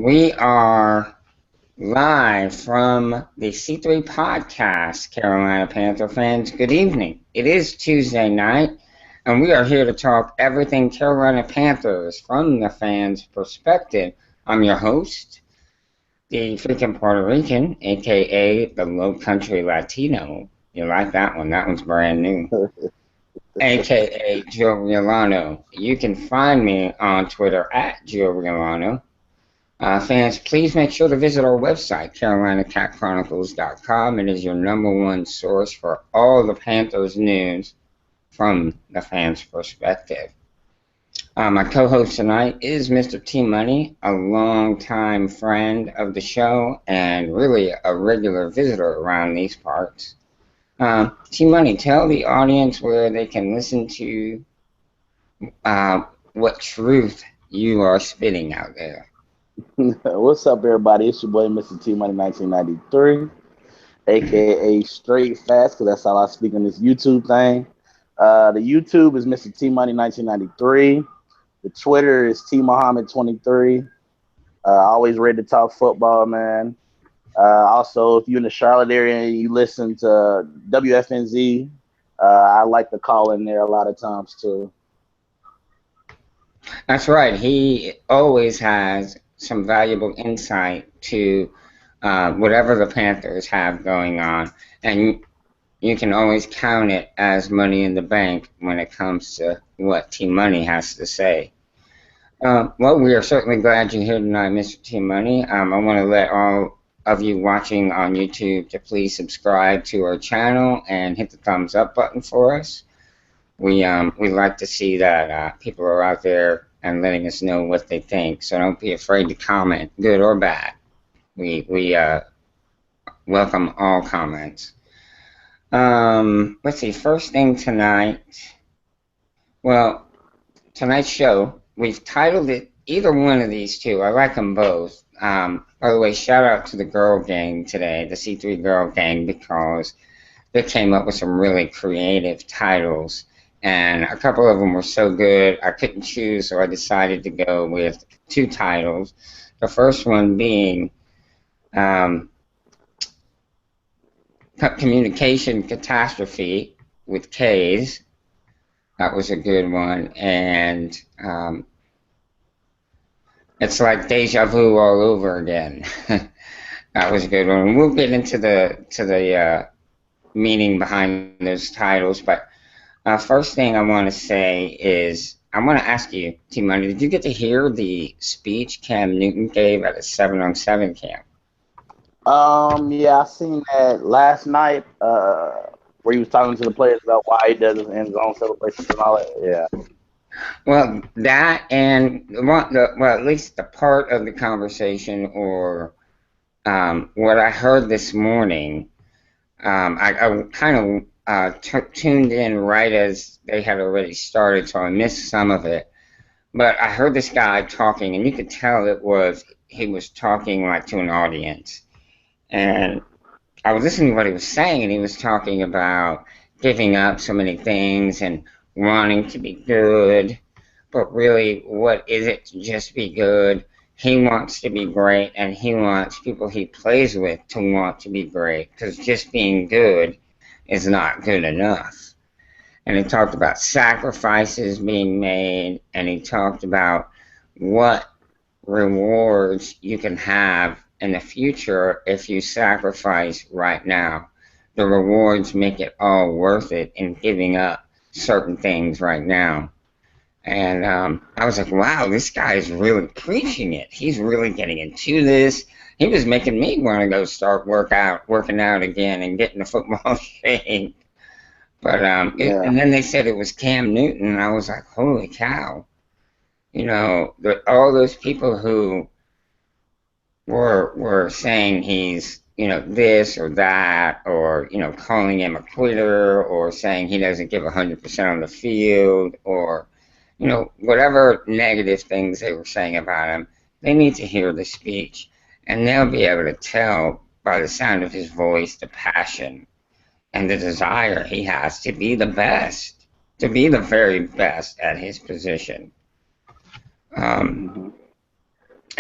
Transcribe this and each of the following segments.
We are live from the C3 podcast, Carolina Panther fans. Good evening. It is Tuesday night, and we are here to talk everything Carolina Panthers from the fans' perspective. I'm your host, the freaking Puerto Rican, aka the Low Country Latino. You like that one? That one's brand new. AKA Joe Riolano. You can find me on Twitter at Joe Riolano. Fans, please make sure to visit our website, CarolinaCatChronicles.com. It is your number one source for all the Panthers news from the fans' perspective. My co-host tonight is Mr. T Money, a longtime friend of the show and really a regular visitor around these parts. T Money, tell the audience where they can listen to what truth you are spitting out there. What's up, everybody? It's your boy, Mr. T Money 1993, aka Straight Fast, because that's how I speak on this YouTube thing. The YouTube is Mr. T Money 1993. The Twitter is T Muhammad 23. Always ready to talk football, man. Also, if you're in the Charlotte area and you listen to WFNZ, I like to call in there a lot of times too. That's right. He always has some valuable insight to whatever the Panthers have going on, and you can always count it as money in the bank when it comes to what Team Money has to say. Well, we are certainly glad you're here tonight, Mr. Team Money. I want to let all of you watching on YouTube to please subscribe to our channel and hit the thumbs up button for us. We like to see that people are out there and letting us know what they think. So don't be afraid to comment, good or bad. We welcome all comments. Let's see. First thing tonight. Well, tonight's show, we've titled it either one of these two. I like them both. By the way, shout out to the girl gang today, the C3 girl gang, because they came up with some really creative titles. And a couple of them were so good, I couldn't choose, so I decided to go with two titles. The first one being Kommunication Catastrophe with K's. That was a good one. And it's like Deja Vu all over again. That was a good one. We'll get into the meaning behind those titles, but first thing I want to say is I want to ask you, T Money, did you get to hear the speech Cam Newton gave at a 7-on-7 camp? Yeah, I seen that last night where he was talking to the players about why he does his end zone celebrations and all that. Yeah. Well, that and at least the part of the conversation or what I heard this morning, I kind of tuned in right as they had already started, so I missed some of it. But I heard this guy talking, and you could tell he was talking like to an audience. And I was listening to what he was saying, and he was talking about giving up so many things and wanting to be good. But really, what is it to just be good? He wants to be great, and he wants people he plays with to want to be great, because just being good is not good enough. And he talked about sacrifices being made, and he talked about what rewards you can have in the future if you sacrifice right now. The rewards make it all worth it in giving up certain things right now. And I was like, wow, this guy is really preaching it. He's really getting into this. He was making me want to go start working out again and get in the football shape. But and then they said it was Cam Newton, and I was like, holy cow. You know, all those people who were saying he's, this or that, or, calling him a quitter, or saying he doesn't give 100% on the field, or, whatever negative things they were saying about him, they need to hear the speech. And they'll be able to tell by the sound of his voice the passion and the desire he has to be the best, to be the very best at his position. And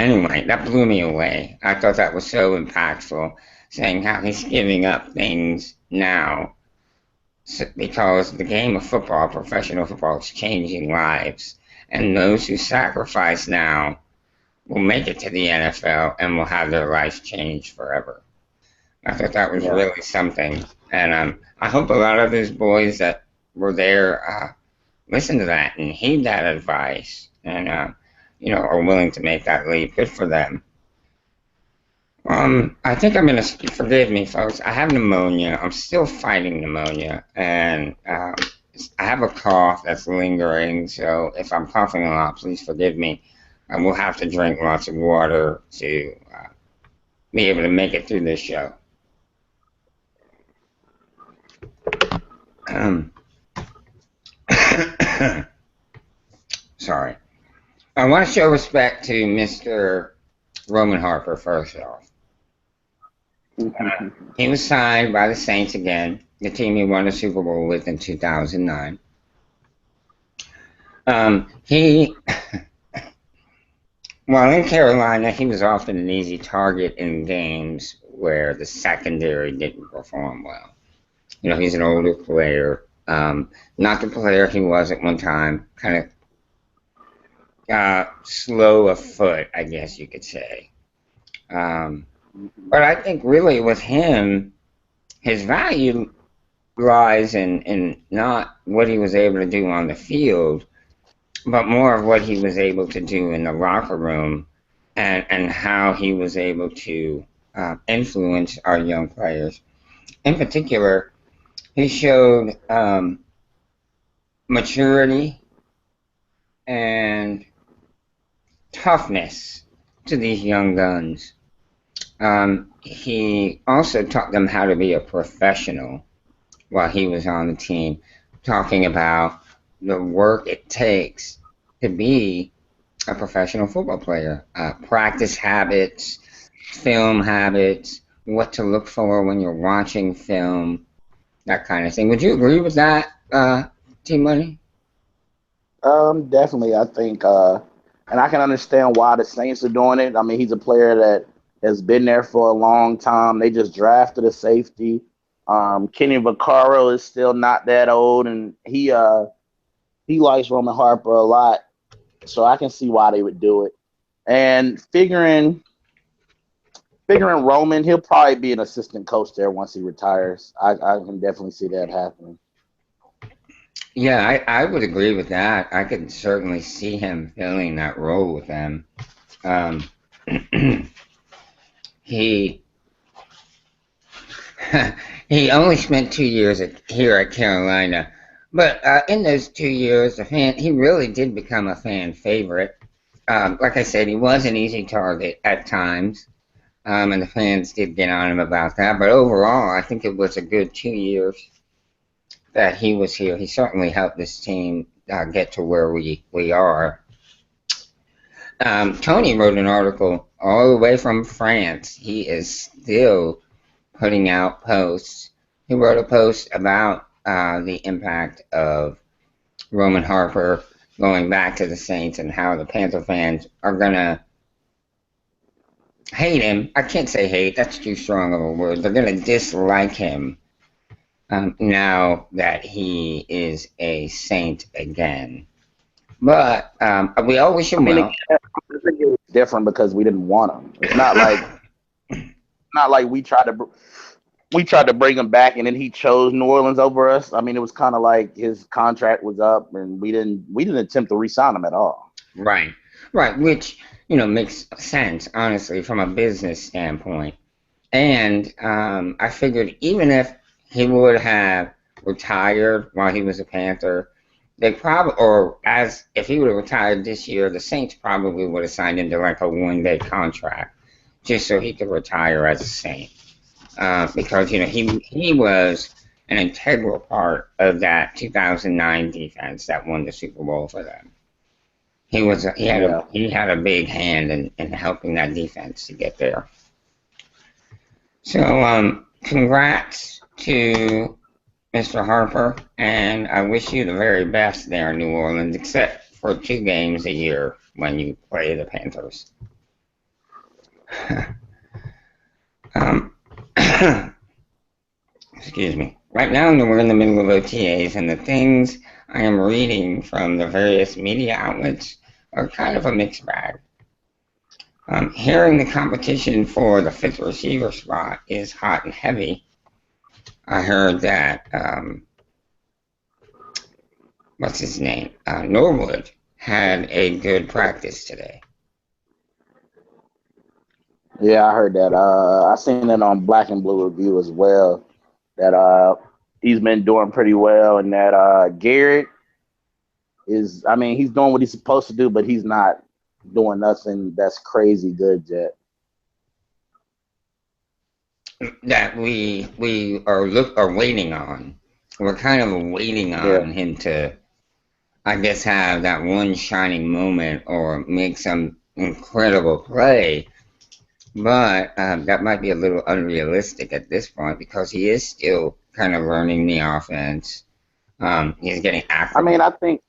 Anyway, that blew me away. I thought that was so impactful, saying how he's giving up things now because the game of football, professional football, is changing lives. And those who sacrifice now will make it to the NFL and will have their lives changed forever. I thought that was Yeah. really something. And I hope a lot of those boys that were there listen to that and heed that advice and, are willing to make that leap. Good for them. I think I'm gonna forgive me, folks. I have pneumonia. I'm still fighting pneumonia, and I have a cough that's lingering. So if I'm coughing a lot, please forgive me. I will have to drink lots of water to be able to make it through this show. Sorry. I want to show respect to Mr. Roman Harper first off. He was signed by the Saints again, the team he won the Super Bowl with in 2009. While in Carolina, he was often an easy target in games where the secondary didn't perform well. He's an older player, not the player he was at one time, kind of slow of foot, I guess you could say. But I think really with him, his value lies in not what he was able to do on the field, but more of what he was able to do in the locker room and how he was able to influence our young players. In particular, he showed maturity and toughness to these young guns. He also taught them how to be a professional while he was on the team, talking about the work it takes to be a professional football player, practice habits, film habits, what to look for when you're watching film, that kind of thing. Would you agree with that, T-Money? Definitely. I think, and I can understand why the Saints are doing it. I mean, he's a player that has been there for a long time. They just drafted a safety. Kenny Vaccaro is still not that old, and he likes Roman Harper a lot, so I can see why they would do it. And figuring Roman, he'll probably be an assistant coach there once he retires. I can definitely see that happening. Yeah, I would agree with that. I could certainly see him filling that role with them. He he only spent 2 years here at Carolina, but in those 2 years, he really did become a fan favorite. Like I said, he was an easy target at times, and the fans did get on him about that. But overall, I think it was a good 2 years that he was here. He certainly helped this team get to where we are. Tony wrote an article all the way from France. He is still putting out posts. He wrote a post about the impact of Roman Harper going back to the Saints and how the Panther fans are going to hate him. I can't say hate, that's too strong of a word. They're going to dislike him now that he is a Saint again. But we all wish him well. I think it was different because we didn't want him. It's not like we tried to bring him back and then he chose New Orleans over us. I mean, it was kind of like his contract was up and we didn't attempt to re-sign him at all. Right, which makes sense honestly from a business standpoint. And I figured even if he would have retired while he was a Panther, they probably, or as if he would have retired this year, the Saints probably would have signed him to like a one-day contract just so he could retire as a Saint. Because he was an integral part of that 2009 defense that won the Super Bowl for them. He had a big hand in helping that defense to get there. So congrats to Mr. Harper, and I wish you the very best there in New Orleans, except for 2 games a year when you play the Panthers. Um, excuse me. Right now, we're in the middle of OTAs, and the things I am reading from the various media outlets are kind of a mixed bag. Hearing the competition for the fifth receiver spot is hot and heavy. I heard that, what's his name? Norwood had a good practice today. Yeah, I heard that. I seen it on Black and Blue Review as well. That he's been doing pretty well, and that Garrett is. I mean, he's doing what he's supposed to do, but he's not doing nothing that's crazy good yet. That we are waiting on. We're kind of waiting Yeah. on him to, I guess, have that one shining moment or make some incredible play. But that might be a little unrealistic at this point because he is still kind of learning the offense. He's getting I mean, acclimated. I think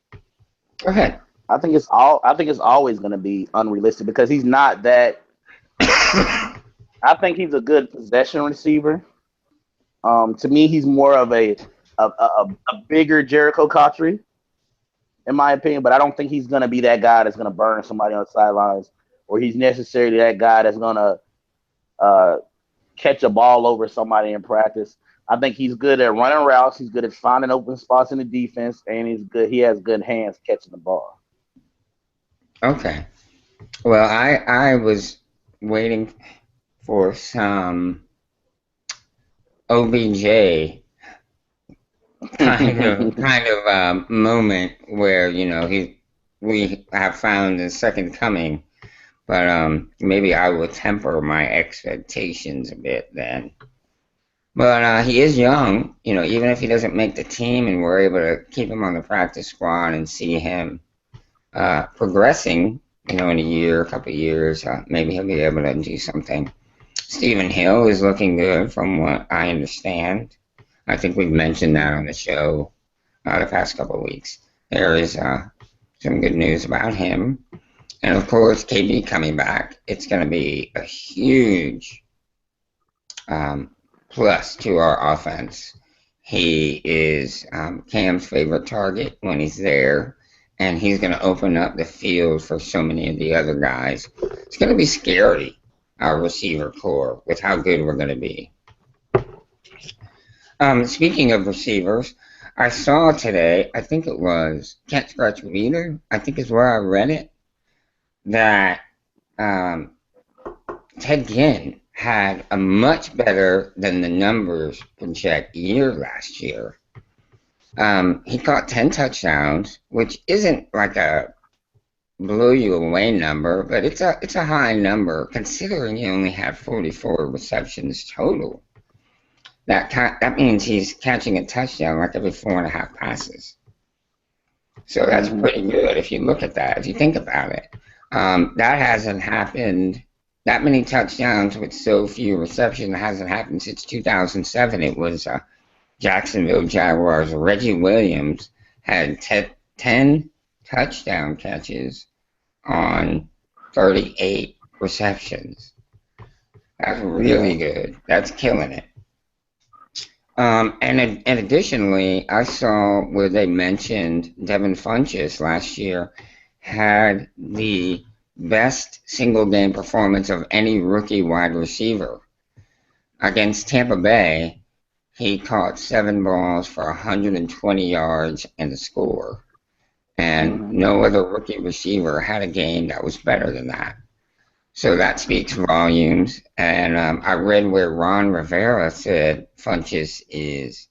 Go ahead. I think it's all. I think it's always going to be unrealistic because he's not that. I think he's a good possession receiver. To me, he's more of a bigger Jericho Cotchery, in my opinion. But I don't think he's going to be that guy that's going to burn somebody on the sidelines, or he's necessarily that guy that's going to uh, catch a ball over somebody in practice. I think he's good at running routes. He's good at finding open spots in the defense, and he's good. He has good hands catching the ball. Okay. Well, I was waiting for some OBJ kind of moment where we have found the second coming, but maybe I will temper my expectations a bit then. But he is young, even if he doesn't make the team, and we're able to keep him on the practice squad and see him progressing, in a year, a couple of years, maybe he'll be able to do something. Stephen Hill is looking good from what I understand. I think we've mentioned that on the show the past couple of weeks. There is some good news about him. And of course, KB coming back, it's going to be a huge plus to our offense. He is Cam's favorite target when he's there, and he's going to open up the field for so many of the other guys. It's going to be scary, our receiver core, with how good we're going to be. Speaking of receivers, I saw today, I think it was Can't Scratch Reader, I think is where I read it, that Ted Ginn had a much better than the numbers project year last year. He caught 10 touchdowns, which isn't like a blow you away number, but it's a high number considering he only had 44 receptions total. That means he's catching a touchdown like every 4.5 passes. So that's pretty good if you look at that, if you think about it. That hasn't happened. That many touchdowns with so few receptions hasn't happened since 2007. It was Jacksonville Jaguars. Reggie Williams had 10 touchdown catches on 38 receptions. That's really good. That's killing it. And additionally, I saw where they mentioned Devin Funchess last year had the best single game performance of any rookie wide receiver. Against Tampa Bay, he caught 7 balls for 120 yards and a score. And no other rookie receiver had a game that was better than that. So that speaks volumes. And I read where Ron Rivera said Funchess is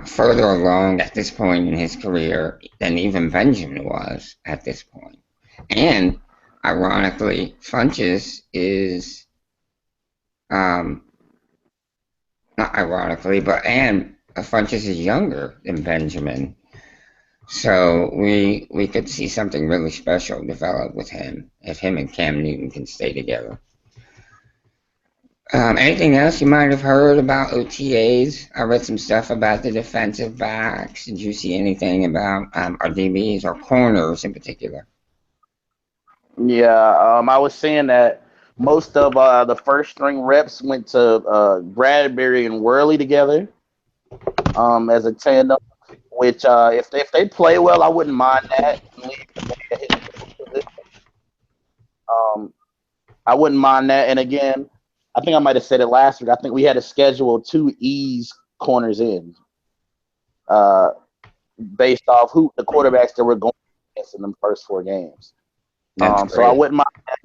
further along at this point in his career than even Benjamin was at this point. And ironically, Funchess is, not ironically, and Funchess is younger than Benjamin. So we could see something really special develop with him if him and Cam Newton can stay together. Anything else you might have heard about OTAs? I read some stuff about the defensive backs. Did you see anything about our DBs or corners in particular? Yeah, I was saying that Most of the first string reps went to Bradbury and Worley together as a tandem. Which if they play well, I wouldn't mind that. Um, I wouldn't mind that. And again, I think I might have said it last week. I think we had to schedule 2 ease corners in, uh, based off who the quarterbacks that were going against in the first 4 games. That's So I great. wouldn't mind that.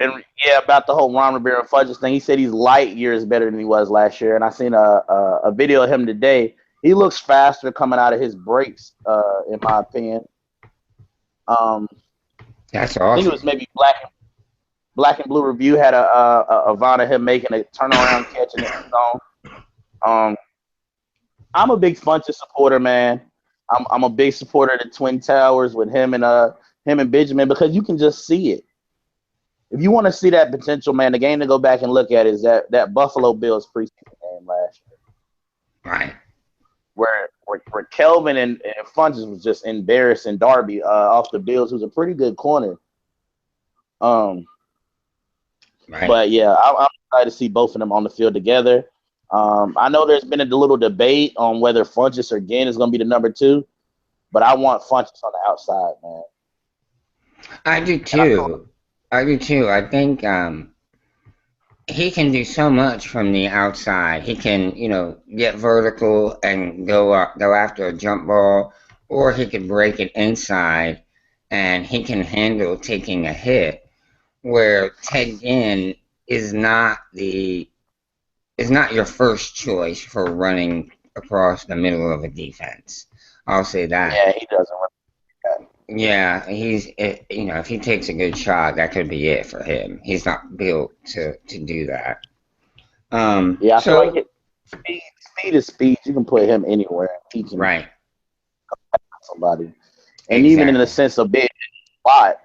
And yeah, about the whole Ron Rivera Fudges thing, he said he's light years better than he was last year. And I seen a video of him today. He looks faster coming out of his breaks, in my opinion. That's I think it was awesome. maybe Black and Blue Review had a Von of him making a turnaround catch in the end zone. Um, I'm a big Funches supporter, man. I'm a big supporter of the Twin Towers with him and Benjamin, because you can just see it. If you want to see that potential, man, the game to go back and look at is that Buffalo Bills preseason game last year, Right. where Kelvin and Funches was just embarrassing Darby off the Bills, who's a pretty good corner. Right. But yeah, I'm excited to see both of them on the field together. I know there's been a little debate on whether Funches or Ginn is going to be the number 2, but I want Funches on the outside, man. I do And I feel too. I do too. I think he can do so much from the outside. He can, get vertical and go after a jump ball, or he could break it inside, and he can handle taking a hit. Where Ted Ginn is not your first choice for running across the middle of a defense. I'll say that. yeah, he doesn't run that. Yeah, if he takes a good shot, that could be it for him. He's not built to do that. Yeah, I feel like So speed is speed. You can put him anywhere. He can right, somebody. And even in the exactly. sense of being spot,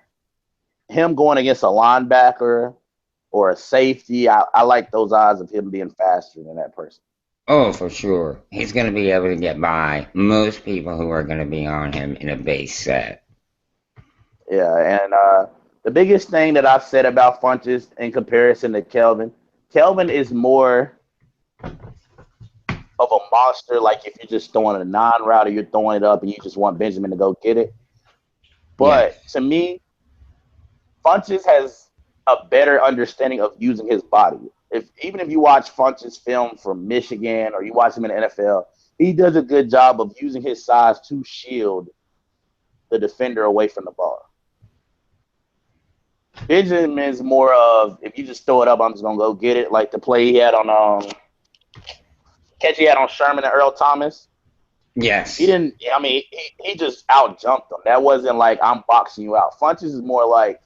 him going against a linebacker or a safety, I like those odds of him being faster than that person. Oh, for sure. He's going to be able to get by most people who are going to be on him in a base set. Yeah, and the biggest thing that I've said about Funches in comparison to Kelvin is more of a monster. Like if you're just throwing a non-route or you're throwing it up and you just want Benjamin to go get it. Yes. But to me, Funches has a better understanding of using his body. Even if you watch Funches film from Michigan or you watch him in the NFL, he does a good job of using his size to shield the defender away from the ball. Benjamin's more of, if you just throw it up, I'm just gonna go get it. Like the play he had on catch he had on Sherman and Earl Thomas. He Yes. didn't. I mean, he just out jumped them. That wasn't like I'm boxing you out. Funches is more like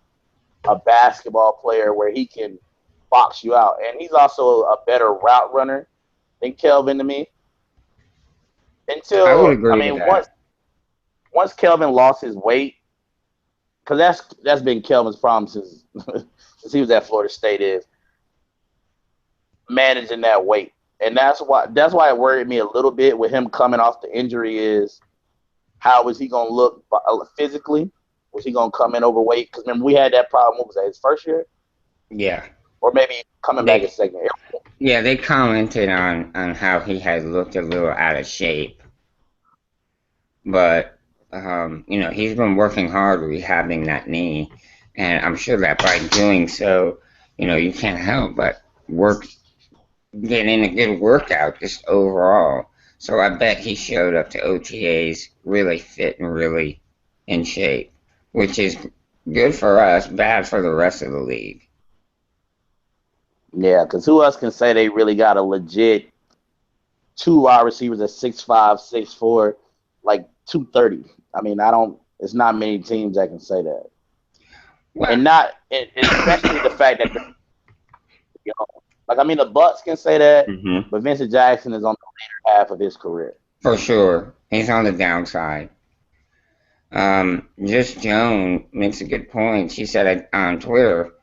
a basketball player where he can box you out, and he's also a better route runner than Kelvin to me. I would Until, I agree with mean, once that. once Kelvin lost his weight, because that's been Kelvin's problem since he was at Florida State, is managing that weight. And that's why it worried me a little bit with him coming off the injury, is how was he going to look physically? Was he going to come in overweight? Because remember, we had that problem. What was that, his first year? Yeah. Or maybe coming back his They second year? yeah, they commented on how he had looked a little out of shape, but he's been working hard rehabbing that knee, and I'm sure that by doing so, you can't help but work get in a good workout just overall. So I bet he showed up to OTAs really fit and really in shape, which is good for us, bad for the rest of the league. Yeah, because who else can say they really got a legit 2 wide receivers at 6'5", 6'4", like 230? I mean, I don't. It's not many teams that can say that, Well, and not especially the fact that like I mean, the Bucks can say that, hmm but Vincent Jackson is on the later half of his career. for sure, he's on the downside. Just Joan makes a good point. She said on Twitter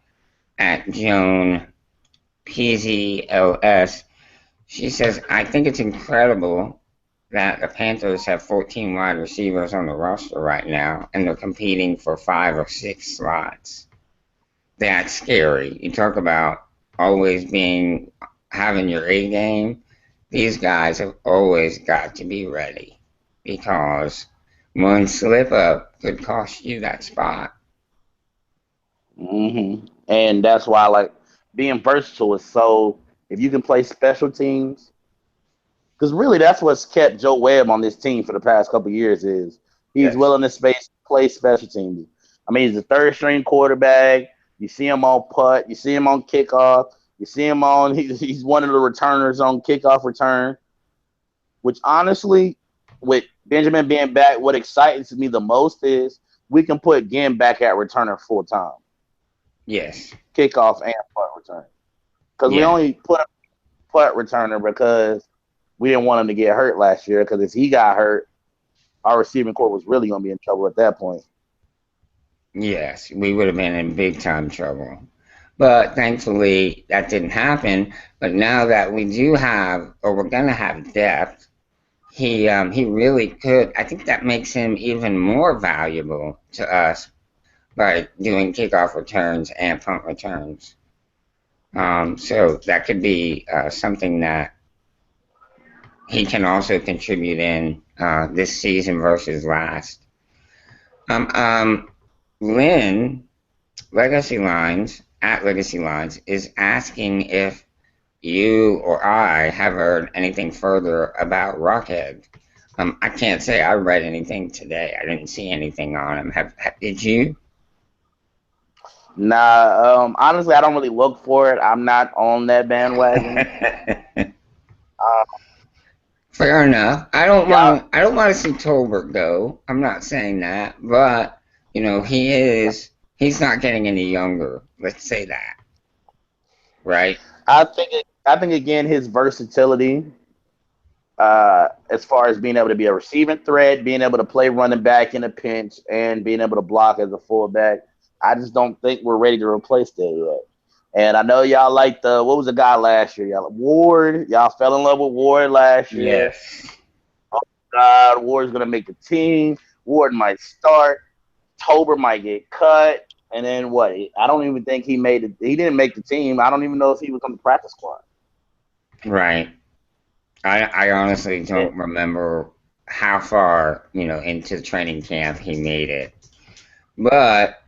at Joan PZLS. She says, I think it's incredible that the Panthers have 14 wide receivers on the roster right now, and they're competing for 5 or 6 slots. That's scary. You talk about always having your A game. These guys have always got to be ready because one slip up could cost you that spot. And that's why, like, being versatile is so. If you can play special teams, because really that's what's kept Joe Webb on this team for the past couple of years is he's Yes. willing to play special teams. I mean, he's a third string quarterback. You see him on putt. You see him on kickoff. You see him on. He's one of the returners on kickoff return. Which honestly, with Benjamin being back, what excites me the most is we can put Ginn back at returner full time, Yes. kickoff and punt return. Because we Yeah. only put a punt returner because we didn't want him to get hurt last year. Because if he got hurt, our receiving corps was really going to be in trouble at that point. Yes, we would have been in big time trouble. But thankfully that didn't happen. But now that we do have, or we're gonna have depth, he really could. I think that makes him even more valuable to us by doing kickoff returns and punt returns. So that could be something that he can also contribute in this season versus last. Um, um, Lynn Legacy Lines at Legacy Lines is asking if you or I have heard anything further about Rockhead. I can't say I read anything today. I didn't see anything on him. Did you? Nah, honestly, I don't really look for it. I'm not on that bandwagon. Uh, Fair enough. y'all, I don't want to see Tolbert go. I'm not saying that, but he's not getting any younger. Let's say that, right? I think again his versatility, as far as being able to be a receiving threat, being able to play running back in a pinch, and being able to block as a fullback. I just don't think we're ready to replace that yet. And I know y'all like what was the guy last year? Y'all Ward. Y'all fell in love with Ward last year. Yes. God, Ward's gonna make the team. Ward might start. Tober might get cut. And then what? I don't even think he made it. He didn't make the team. I don't even know if he was on the practice squad. Right. I honestly Yeah. don't remember how far, into training camp he made it. But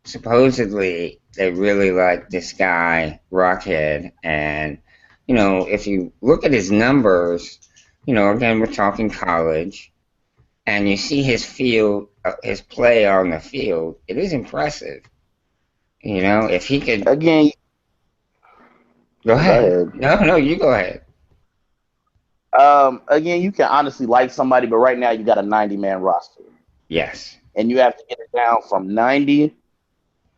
supposedly they really like this guy, Rockhead. And, if you look at his numbers, again, we're talking college, and you see his play on the field, it is impressive. If he could. Again, Go go ahead. ahead. No, you go ahead. Again, you can honestly like somebody, but right now you got a 90-man roster, Yes. and you have to get it down from 90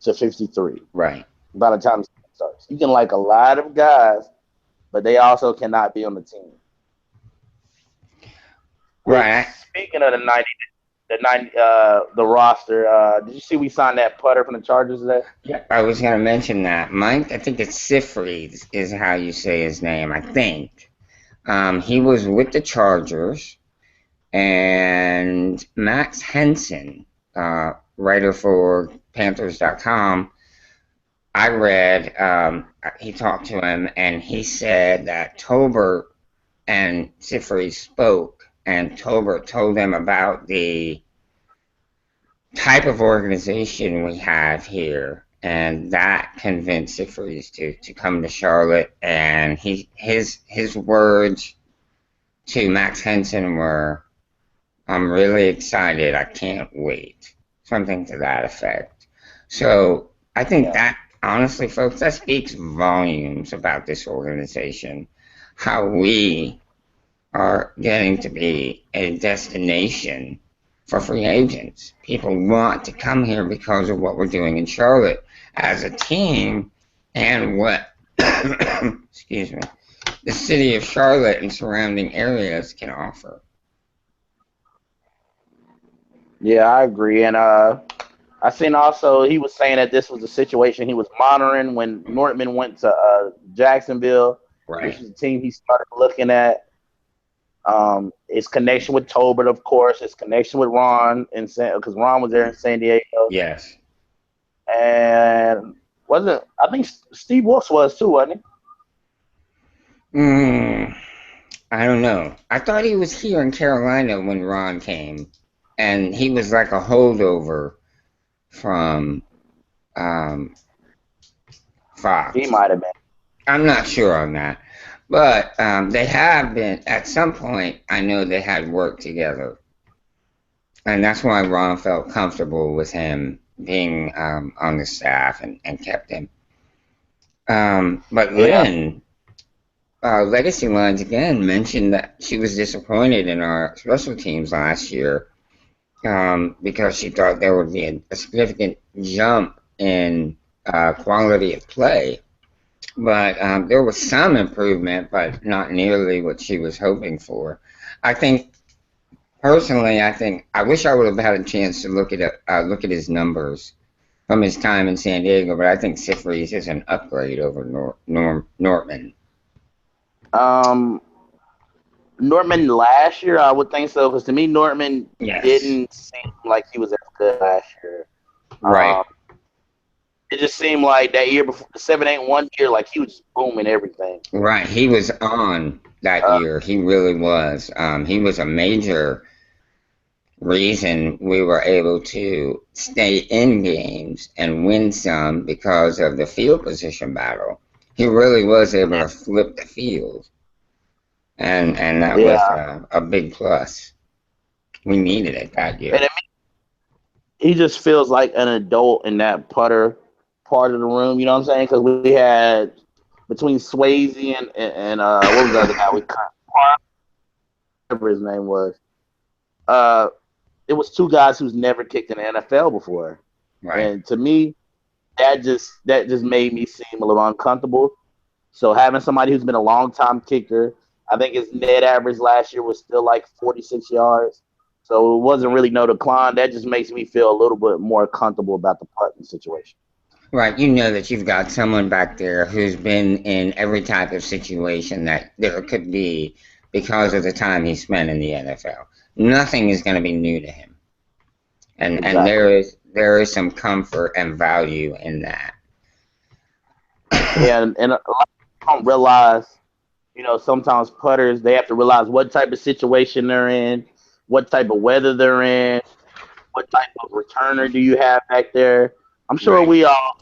to 53 Right. by the time the season starts. You can like a lot of guys, but they also cannot be on the team. Which, Right. speaking of the roster, did you see we signed that putter from the Chargers today? Yeah, I was going to mention that. Mike, I think it's Sifries is how you say his name, I think. He was with the Chargers, and Max Henson, writer for Panthers.com, I read, he talked to him, and he said that Tolbert and Sifries spoke, and Tolbert told them about the type of organization we have here, and that convinced Sifries to come to Charlotte. And his words to Max Henson were, "I'm really excited. I can't wait." Something to that effect. So I think that honestly, folks, that speaks volumes about this organization, how we are getting to be a destination for free agents. People want to come here because of what we're doing in Charlotte as a team and what, excuse me, the city of Charlotte and surrounding areas can offer. Yeah, I agree. And I seen also he was saying that this was a situation he was monitoring when Nortman went to Jacksonville, which Right. is a team he started looking at. His connection with Tolbert, of course. His connection with Ron, because Ron was there in San Diego. Yes. And I think Steve Wilkes was too, wasn't he? I don't know. I thought he was here in Carolina when Ron came, and he was like a holdover from He Fox. might have been. I'm not sure on that, but they have been at some point. I know they had worked together, and that's why Ron felt comfortable with him being on the staff and kept him. But Yeah. Lynn, Legacy Lines again mentioned that she was disappointed in our special teams last year because she thought there would be a significant jump in quality of play. But there was some improvement, but not nearly what she was hoping for. I think personally, I wish I would have had a chance to look at his numbers from his time in San Diego, but I think Sifries is an upgrade over Nortman. Nortman last year, I would think so, because to me, Nortman Yes. didn't seem like he was as good last year. Right. It just seemed like that year before the 7-8-1 year, like he was just booming everything. Right. He was on that year. He really was. He was a major reason we were able to stay in games and win some because of the field position battle. He really was able to flip the field, and that was a big plus. We needed it that year. And he just feels like an adult in that putter part of the room. You know what I'm saying? Because we had between Swayze and what was the other guy? Whatever his name was. It was two guys who's never kicked in the NFL before, Right. and to me, that just made me seem a little uncomfortable. So having somebody who's been a long time kicker, I think his net average last year was still like 46 yards. So it wasn't really no decline. That just makes me feel a little bit more comfortable about the putting situation. Right. You know that you've got someone back there who's been in every type of situation that there could be because of the time he spent in the NFL. Nothing is going to be new to him. And there is some comfort and value in that. Yeah, and a lot of people don't realize, sometimes putters, they have to realize what type of situation they're in, what type of weather they're in, what type of returner do you have back there. I'm sure we all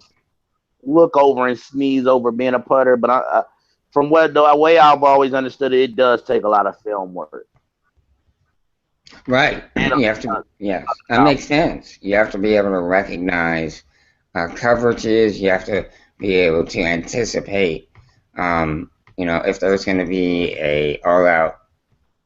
look over and sneeze over being a putter, but from the way I've always understood it, it does take a lot of film work. Right. You have to, yes, that makes sense. You have to be able to recognize coverages. You have to be able to anticipate, if there's going to be a all-out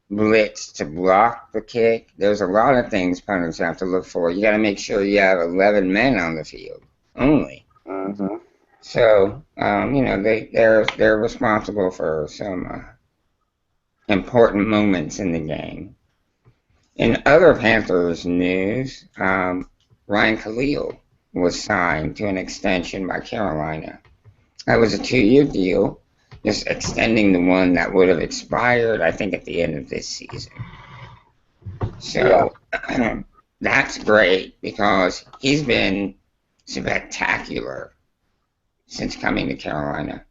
blitz to block the kick. There's a lot of things punters have to look for. You got to make sure you have 11 men on the field only. Mm-hmm. So, they're responsible for some important moments in the game. In other Panthers news, Ryan Khalil was signed to an extension by Carolina. That was a 2-year deal, just extending the one that would have expired, I think, at the end of this season. So that's great because he's been spectacular since coming to Carolina.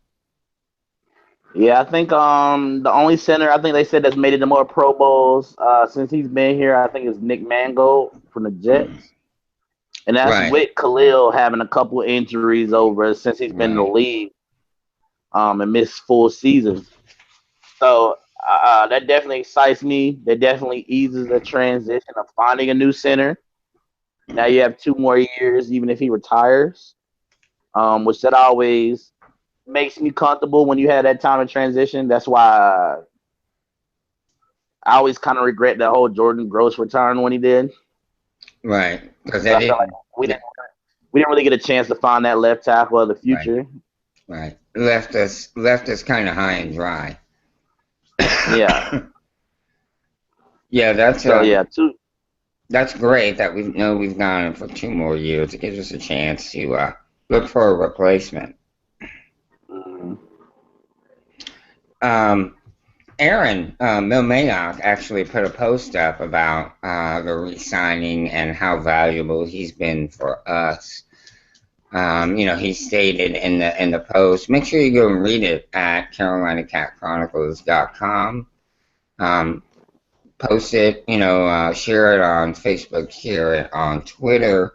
Yeah, I think the only center I think they said that's made it to more Pro Bowls since he's been here, I think is Nick Mangold from the Jets. And that's with Khalil having a couple injuries over since he's been in the league and missed full seasons. So that definitely excites me. That definitely eases the transition of finding a new center. Now you have 2 more years, even if he retires, which that always makes me comfortable when you have that time of transition. That's why I always kind of regret that whole Jordan Gross return when he did. Right, because we didn't really get a chance to find that left tackle of the future. Right. Left us kind of high and dry. Yeah. Yeah, that's that's great that we've gone in for 2 more years. It gives us a chance to look for a replacement. Mm-hmm. Aaron Milmayock actually put a post up about the re-signing and how valuable he's been for us. He stated in the post. Make sure you go and read it at CarolinaCatChronicles.com. Post it, share it on Facebook, share it on Twitter,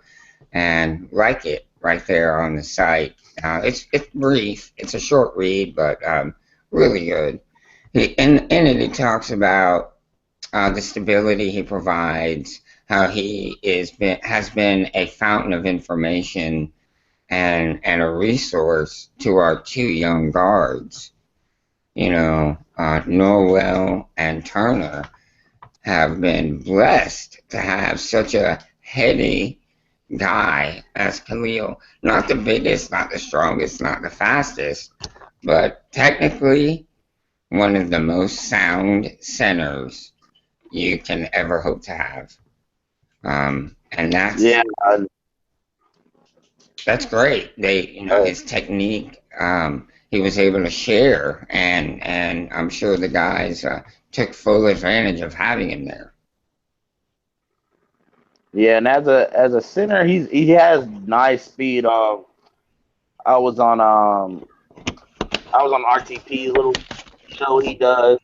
and like it right there on the site. It's brief. It's a short read, but really good. In it, he talks about the stability he provides, how he has been a fountain of information and a resource to our two young guards. Norwell and Turner have been blessed to have such a heady guy as Khalil. Not the biggest, not the strongest, not the fastest, but technically one of the most sound centers you can ever hope to have. And that's great. His technique, he was able to share, and I'm sure the guys took full advantage of having him there. Yeah, and as a center, he has nice speed. I was on RTP little show he does,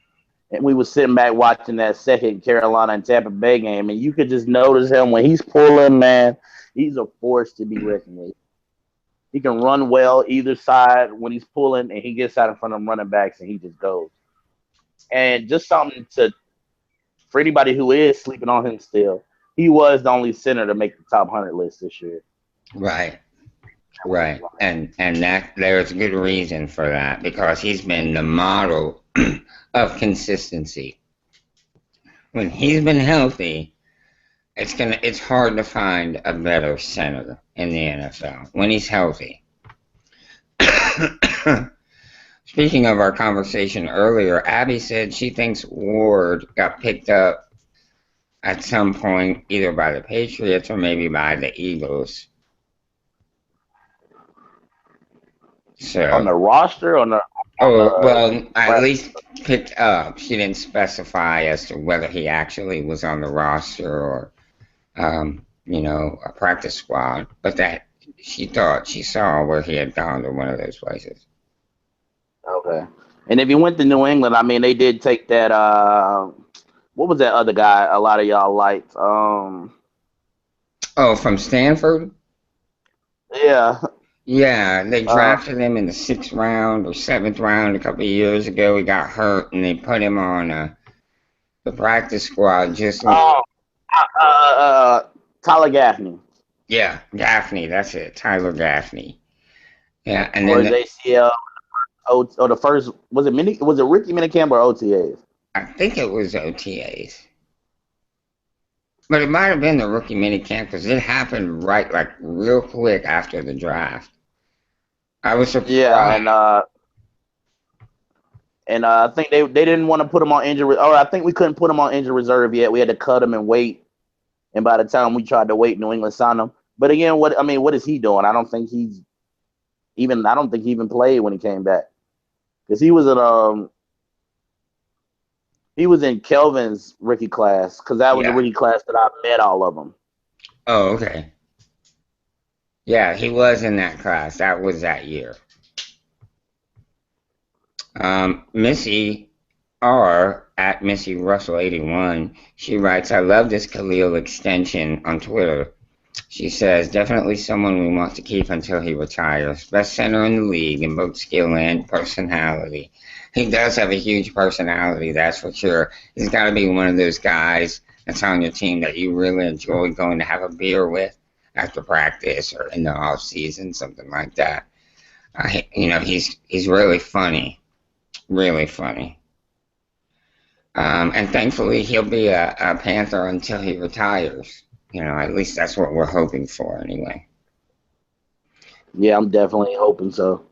and we was sitting back watching that second Carolina and Tampa Bay game, and you could just notice him when he's pulling. Man, he's a force to be reckoned with. He can run well either side when he's pulling, and he gets out in front of them running backs, and he just goes. And just something for anybody who is sleeping on him still, he was the only center to make the top 100 list this year. Right. And that there's good reason for that, because he's been the model of consistency. When he's been healthy, it's hard to find a better center in the NFL when he's healthy. Speaking of our conversation earlier, Abby said she thinks Ward got picked up at some point either by the Patriots or maybe by the Eagles. So on the roster, at least picked up. She didn't specify as to whether he actually was on the roster or, a practice squad, but that she thought she saw where he had gone to one of those places. Okay. And if he went to New England, I mean, they did take that. What was that other guy? A lot of y'all liked. From Stanford. Yeah. Yeah, they drafted him in the 6th round or 7th round a couple of years ago. He got hurt, and they put him on the practice squad. Tyler Gaffney. Yeah, Gaffney. That's it, Tyler Gaffney. Yeah, and then his ACL. The first was it rookie minicamp or OTAs? I think it was OTAs. But it might have been the rookie minicamp because it happened real quick after the draft. I was surprised. Yeah, and I think they didn't want to put him on injury. Or I think we couldn't put him on injury reserve yet. We had to cut him and wait. And by the time we tried to wait, New England signed him. But again, what is he doing? I don't think he even played when he came back, because he was in Kelvin's rookie class, because that was the rookie class that I met all of them. Oh, okay. Yeah, he was in that class. That was that year. Missy R at Missy Russell 81. She writes, "I love this Khalil extension" on Twitter. She says, "Definitely someone we want to keep until he retires. Best center in the league in both skill and personality." He does have a huge personality, that's for sure. He's got to be one of those guys that's on your team that you really enjoy going to have a beer with after practice or in the off season, something like that. He's really funny, really funny. And thankfully he'll be a Panther until he retires. At least that's what we're hoping for anyway. Yeah, I'm definitely hoping so.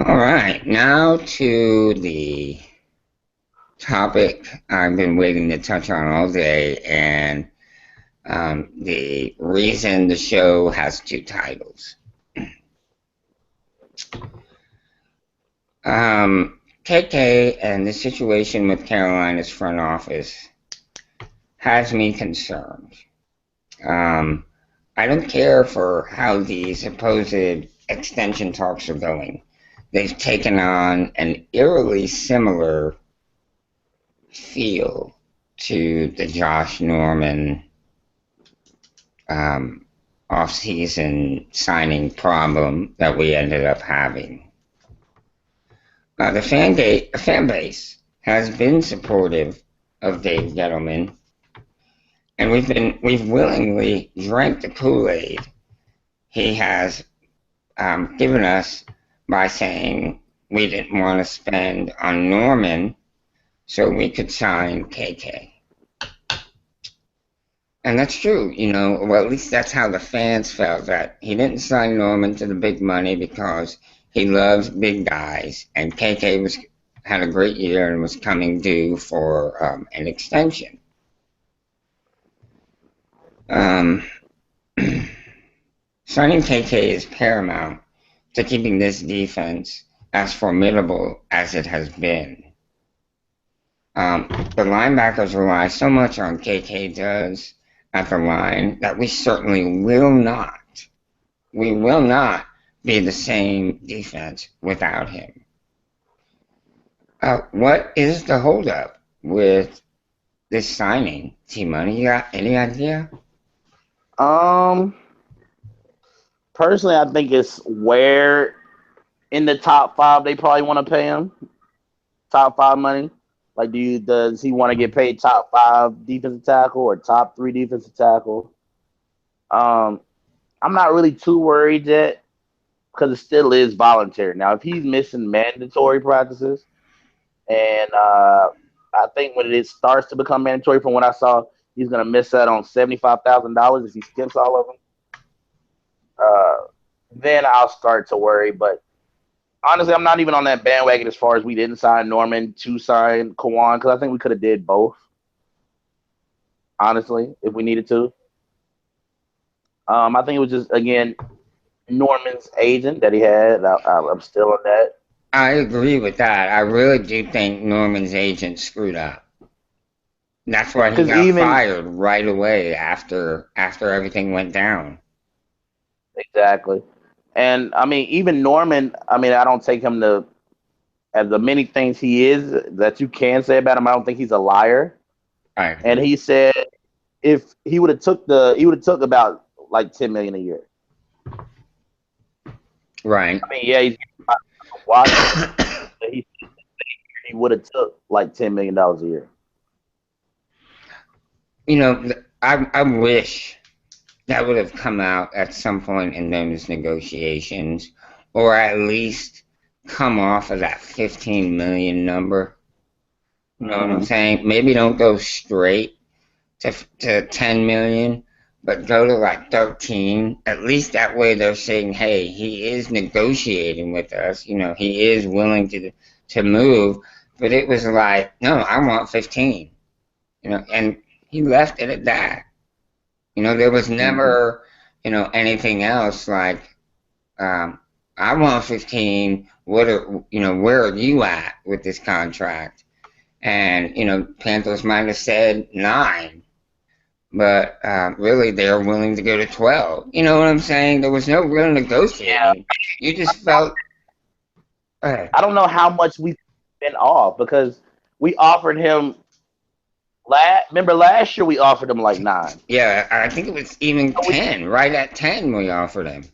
All right, now to the topic I've been waiting to touch on all day, and the reason the show has 2 titles. KK and the situation with Carolina's front office has me concerned. Um, I don't care for how the supposed extension talks are going. They've taken on an eerily similar feel to the Josh Norman off-season signing problem that we ended up having. The fan base has been supportive of Dave Gettleman, and we've willingly drank the Kool-Aid he has given us by saying we didn't want to spend on Norman, so we could sign KK. And that's true, well, at least that's how the fans felt, that he didn't sign Norman to the big money because he loves big guys, and KK had a great year and was coming due for an extension. Signing KK is paramount to keeping this defense as formidable as it has been. The linebackers rely so much on KK does at the line that we certainly will not be the same defense without him. What is the holdup with this signing, T-Money? You got any idea? Personally, I think it's where in the top 5 they probably want to pay him. Top 5 money. Like, does he want to get paid top 5 defensive tackle or top 3 defensive tackle? I'm not really too worried yet because it still is voluntary. Now, if he's missing mandatory practices, and I think when it starts to become mandatory, from what I saw, he's going to miss out on $75,000 if he skips all of them. Then I'll start to worry. But honestly, I'm not even on that bandwagon as far as we didn't sign Norman to sign Kawan, because I think we could have did both, honestly, if we needed to. I think it was just, again, Norman's agent that he had. I'm still on that. I agree with that. I really do think Norman's agent screwed up. That's why he got fired right away after everything went down. Exactly. And, I mean, even Norman, I don't take him to, as the many things he is that you can say about him, I don't think he's a liar. Right. And he said if he would have took about like $10 million a year. Right. I mean, yeah, he's watching. He would have took like $10 million a year. I wish that would have come out at some point in those negotiations, or at least come off of that 15 million number. You know what I'm saying? Maybe don't go straight to 10 million, but go to like 13. At least that way they're saying, hey, he is negotiating with us. He is willing to move. But it was like, no, I want 15. And he left it at that. There was never, anything else like, I want 15. Where are you at with this contract? And, Panthers might have said 9, but really they're willing to go to 12. You know what I'm saying? There was no real negotiating. You just felt. I don't know how much we've been off because we offered him. Remember last year we offered him like 9. Yeah, I think it was even 10. Right at 10 we offered him.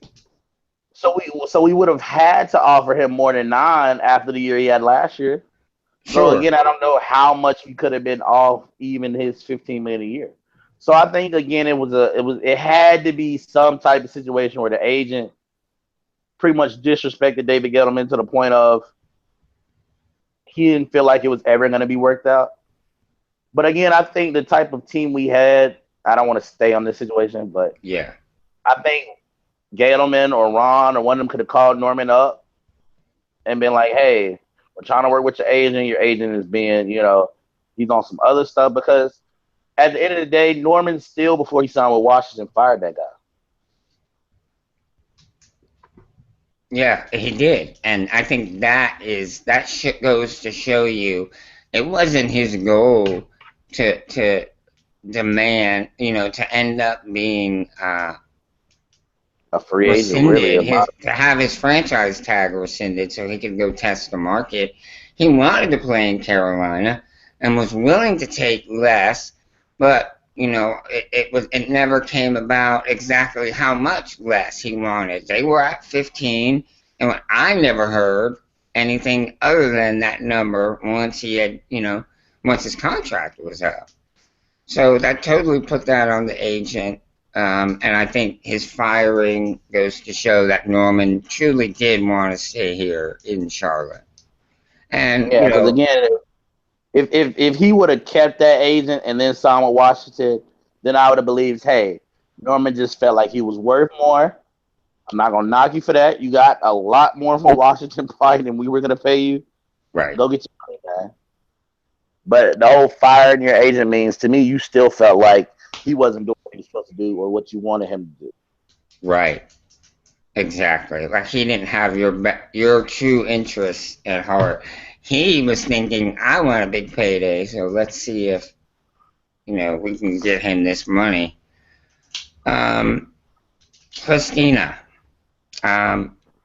So we would have had to offer him more than 9 after the year he had last year. Sure. So again, I don't know how much we could have been off even his 15 million a year. So I think again it had to be some type of situation where the agent pretty much disrespected David Gettleman to the point of he didn't feel like it was ever going to be worked out. But again, I think the type of team we had, I don't want to stay on this situation, but yeah, I think Gettleman or Ron or one of them could have called Norman up and been like, hey, we're trying to work with your agent. Your agent is being, he's on some other stuff, because at the end of the day, Norman still, before he signed with Washington, fired that guy. Yeah, he did, and I think that shit goes to show you it wasn't his goal to demand, to end up being A free agent, really. rescinded, to have his franchise tag rescinded so he could go test the market. He wanted to play in Carolina and was willing to take less, but it never came about exactly how much less he wanted. They were at 15, and I never heard anything other than that number once he had, once his contract was up. So that totally put that on the agent. And I think his firing goes to show that Norman truly did want to stay here in Charlotte. And, Yeah, because again, if he would have kept that agent and then signed with Washington, then I would have believed, hey, Norman just felt like he was worth more. I'm not gonna knock you for that. You got a lot more from Washington probably than we were gonna pay you. right, Go get your money, man. But the whole firing your agent means to me, you still felt like he wasn't doing what he was supposed to do or what you wanted him to do. right, exactly. Like he didn't have your true interests at heart. He was thinking, I want a big payday, so let's see if, we can get him this money. Um, Christina.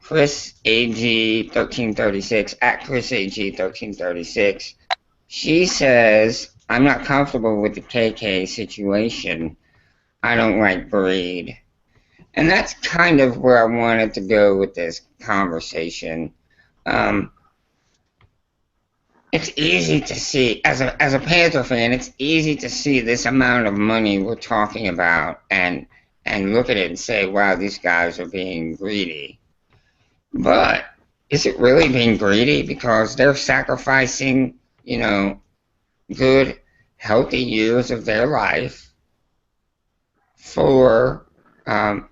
Chris AG 1336 at Chris AG 1336. She says, I'm not comfortable with the KK situation. I don't like greed. And that's kind of where I wanted to go with this conversation. Um, it's easy to see, as a Panther fan, it's easy to see this amount of money we're talking about and look at it and say, wow, these guys are being greedy. But is it really being greedy because they're sacrificing, good, healthy years of their life for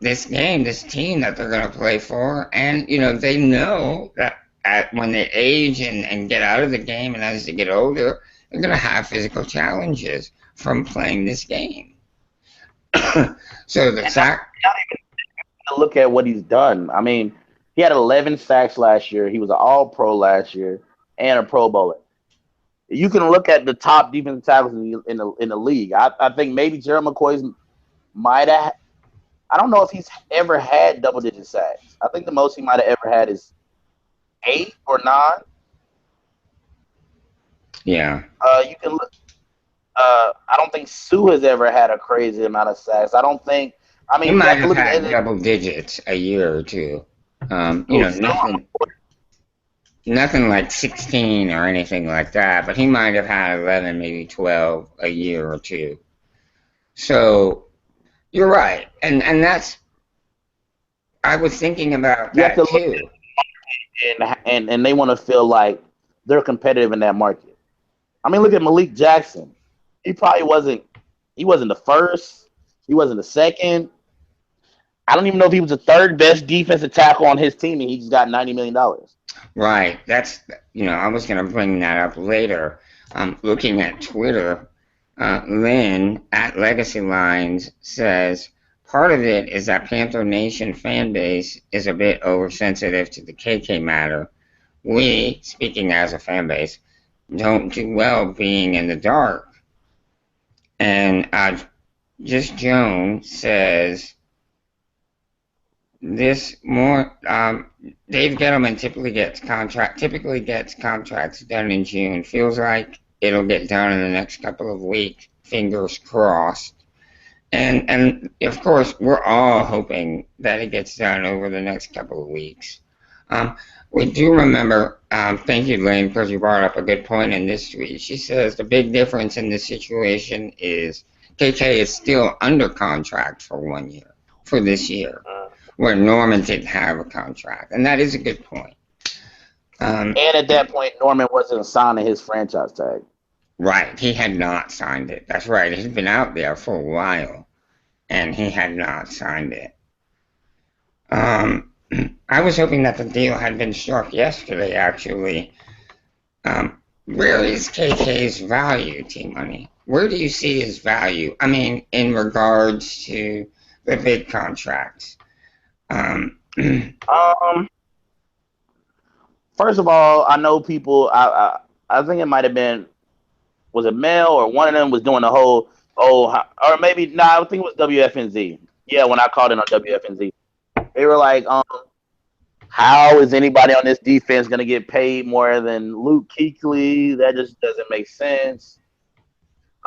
this game, this team that they're going to play for? And, they know that when they age and get out of the game and as they get older, they're going to have physical challenges from playing this game. So the sac. Look at what he's done. I mean, he had 11 sacks last year. He was an All-Pro last year and a Pro Bowler. You can look at the top defensive tackles in the league. I think maybe Gerald McCoy's might have. I don't know if he's ever had double-digit sacks. I think the most he might have ever had is 8 or 9. Yeah. You can look. I don't think Sue has ever had a crazy amount of sacks. I don't think. I He mean, you might have to have look at had the. double digits a year or two. Oh, Nothing like 16 or anything like that, but he might have had 11, maybe 12 a year or two. So you're right, and that's I was thinking about you have to that look too. and they want to feel like they're competitive in that market. I mean, look at Malik Jackson. He probably wasn't. He wasn't the first. He wasn't the second. I don't even know if he was the third best defensive tackle on his team, and he just got $90 million. Right, that's I was going to bring that up later. Looking at Twitter, Lynn at Legacy Lines says part of it is that Panther Nation fan base is a bit oversensitive to the KK matter. We, speaking as a fan base, don't do well being in the dark. And Just Joan says this more. Dave Gettleman typically gets contracts done in June. Feels like it'll get done in the next couple of weeks. Fingers crossed. And of course, we're all hoping that it gets done over the next couple of weeks. We do remember, thank you, Lane, because you brought up a good point in this tweet. She says the big difference in this situation is KK is still under contract for 1 year, for this year, where Norman didn't have a contract. And that is a good point. And at that point, Norman wasn't signing his franchise tag. Right, he had not signed it. That's right, it had been out there for a while, and he had not signed it. I was hoping that the deal had been struck yesterday, actually. Where is KK's value, T-Money? Where do you see his value? I mean, in regards to the big contracts. Um, First of all, I know people. I think it might have been, was it Mel or one of them was doing the whole, or maybe I think it was WFNZ. Yeah, when I called in on WFNZ, they were like, how is anybody on this defense going to get paid more than Luke Kuechly? That just doesn't make sense.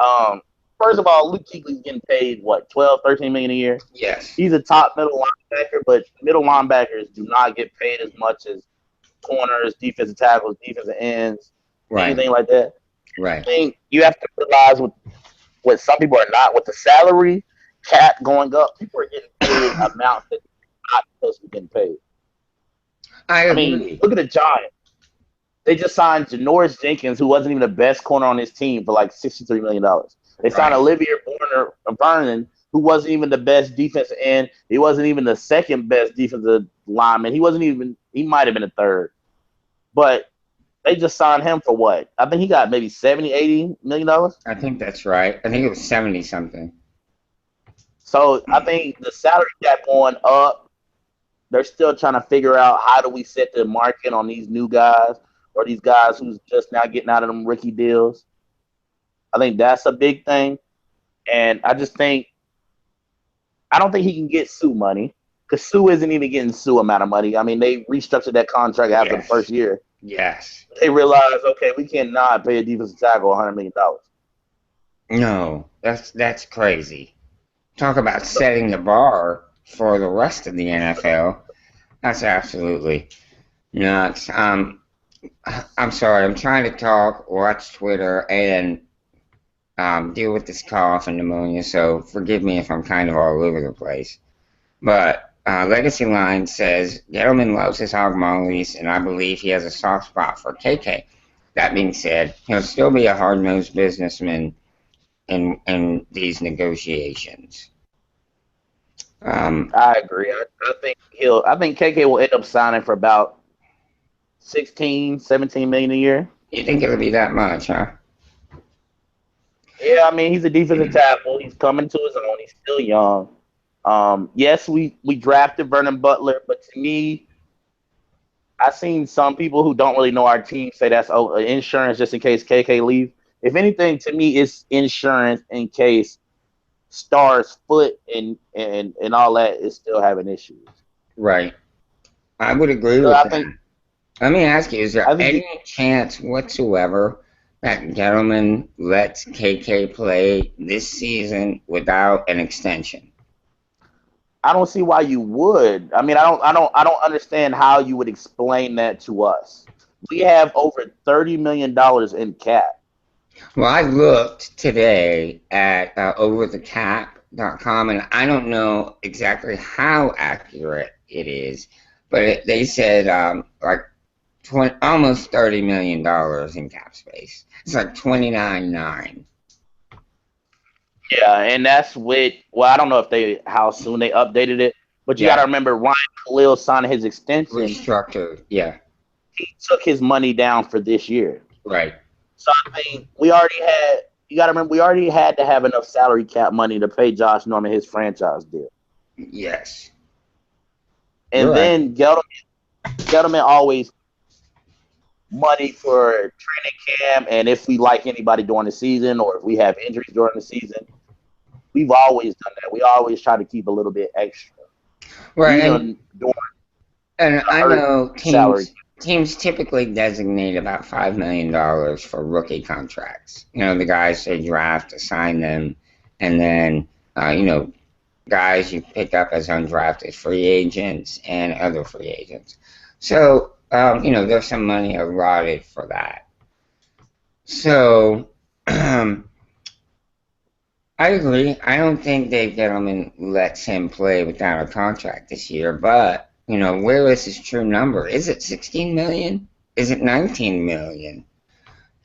Um, First of all, Luke Kuechly's getting paid what, 12, 13 million a year. Yes. He's a top middle linebacker, but middle linebackers do not get paid as much as corners, defensive tackles, defensive ends, Right. anything like that. I Right. think you have to realize what some people are not, with the salary cap going up, people are getting paid amounts that they're not supposed to be getting paid. I I mean, agree. look at the Giants. They just signed Janoris Jenkins, who wasn't even the best corner on his team, for like $63 million. They signed Right. Olivier Vernon, who wasn't even the best defensive end. He wasn't even the second best defensive lineman. He might have been a third. But they just signed him for what? I think he got maybe $70, $80 million. I think that's right. I think it was 70 something. So I think the salary cap going up, they're still trying to figure out how do we set the market on these new guys or these guys who's just now getting out of them rookie deals. I think that's a big thing. And I don't think he can get Sue money because Sue isn't even getting Sue amount of money. I mean, they restructured that contract after the Yes. first year. Yes. They realized, okay, we cannot pay a defensive tackle $100 million. No, that's crazy. Talk about setting the bar for the rest of the NFL. That's absolutely nuts. I'm sorry. I'm trying to talk, watch Twitter, and deal with this cough and pneumonia. So forgive me if I'm kind of all over the place. But Legacy Line says Gettleman loves his hog mollies, and I believe he has a soft spot for KK. That being said, he'll still be a hard-nosed businessman in these negotiations. I agree. I think KK will end up signing for about 16, 17 million a year. You think it'll be that much, huh? Yeah, I mean, he's a defensive tackle. He's coming to his own. He's still young. Yes, we drafted Vernon Butler, but to me, I've seen some people who don't really know our team say that's insurance just in case KK leaves. If anything, to me, it's insurance in case Star's foot and all that is still having issues. Right. I would agree So with I that. think Let me ask you, is there I think any chance whatsoever that Gettleman lets KK play this season without an extension? I don't see why you would. I mean, I don't understand how you would explain that to us. We have over $30 million in cap. Well, I looked today at overthecap.com, and I don't know exactly how accurate it is, but they said like almost $30 million in cap space. It's like 29.9. Yeah, and that's with, well, I don't know if how soon they updated it, but you got to Yeah, remember Ryan Khalil signed his extension. restructured. Yeah, He took his money down for this year. right. So I mean, we already had. You got to remember, we already had to have enough salary cap money to pay Josh Norman his franchise deal, Yes, you're and right. then Gettleman always money for training camp, and if we like anybody during the season, or if we have injuries during the season, we've always done that. We always try to keep a little bit extra, Right, even during and the I hurt know salary. teams typically designate about $5 million for rookie contracts. You know, the guys they draft, assign them, and then guys you pick up as undrafted free agents and other free agents. So there's some money allotted for that. So I agree. I don't think Dave Gettleman lets him play without a contract this year, but where is his true number? Is it 16 million? Is it 19 million?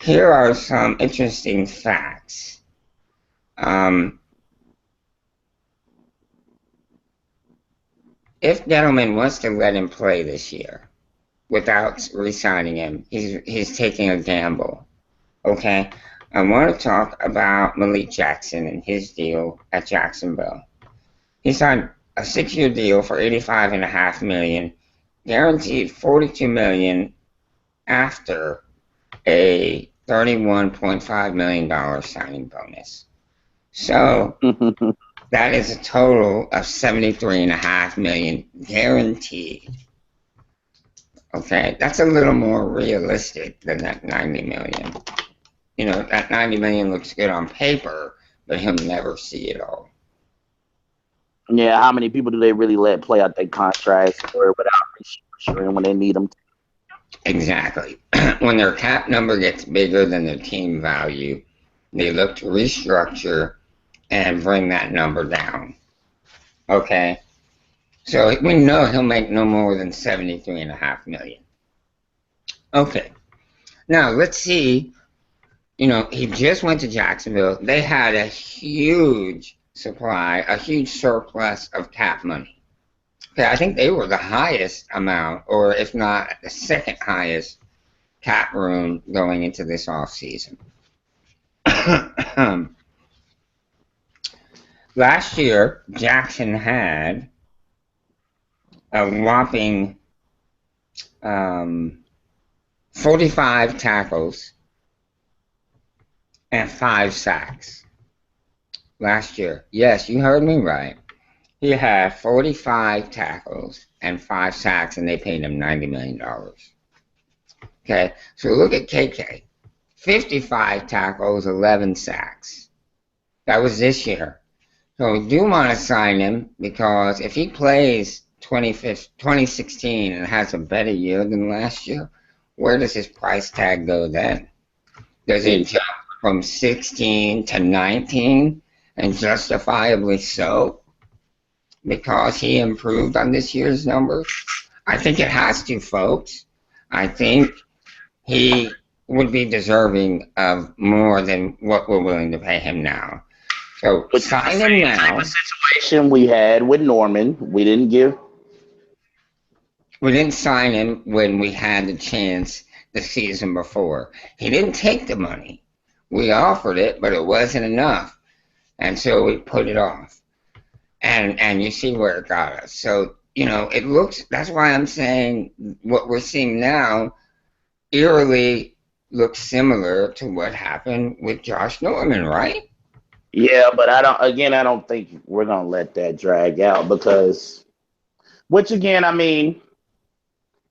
Here are some interesting facts. If Gettleman wants to let him play this year without re-signing him, he's taking a gamble. Okay? I want to talk about Malik Jackson and his deal at Jacksonville. He signed a 6-year deal for $85.5 million, guaranteed $42 million after a $31.5 million signing bonus. So that is a total of $73.5 million guaranteed. Okay, that's a little more realistic than that $90 million. You know, that $90 million looks good on paper, but he'll never see it all. Yeah, how many people do they really let play out their contracts or without restructuring when they need them? Exactly. When their cap number gets bigger than their team value, they look to restructure and bring that number down. Okay? So we know he'll make no more than $73.5 million. Okay. Now let's see. You know, he just went to Jacksonville. They had a huge supply, a huge surplus of cap money. Okay, I think they were the highest amount, or if not the second highest cap room going into this offseason. Last year, Jackson had a whopping 45 tackles and 5 sacks. Last year. Yes, you heard me right. He had 45 tackles and 5 sacks, and they paid him $90 million. Okay, so look at KK. 55 tackles, 11 sacks. That was this year. So we do want to sign him because if he plays 2016 and has a better year than last year, where does his price tag go then? Does it jump from 16 to 19, and justifiably so, because he improved on this year's numbers? I think it has to, folks. I think he would be deserving of more than what we're willing to pay him now. So sign him now. The situation we had with Norman, we didn't sign him when we had the chance the season before. He didn't take the money. We offered it, but it wasn't enough. And so we put it off. And you see where it got us. So, you know, it looks, that's why I'm saying what we're seeing now eerily looks similar to what happened with Josh Norman, right? Yeah, but I don't think we're gonna let that drag out because, which again, I mean,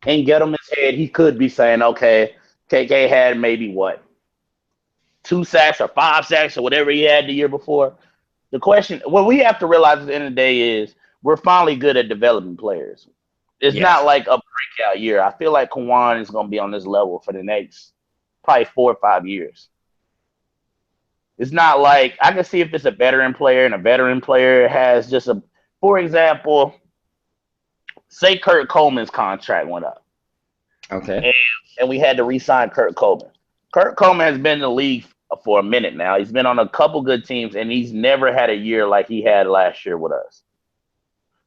in Gettleman's head, he could be saying, okay, KK had maybe what, 2 sacks or 5 sacks or whatever he had the year before. The question, what we have to realize at the end of the day is we're finally good at developing players. It's not like a breakout year. I feel like Kwan is going to be on this level for the next probably 4 or 5 years. It's not like I can see if it's a veteran player and a veteran player has just a, for example, say Kurt Coleman's contract went up. Okay. And we had to re-sign Kurt Coleman. Kurt Coleman has been in the league for a minute now. He's been on a couple good teams, and he's never had a year like he had last year with us.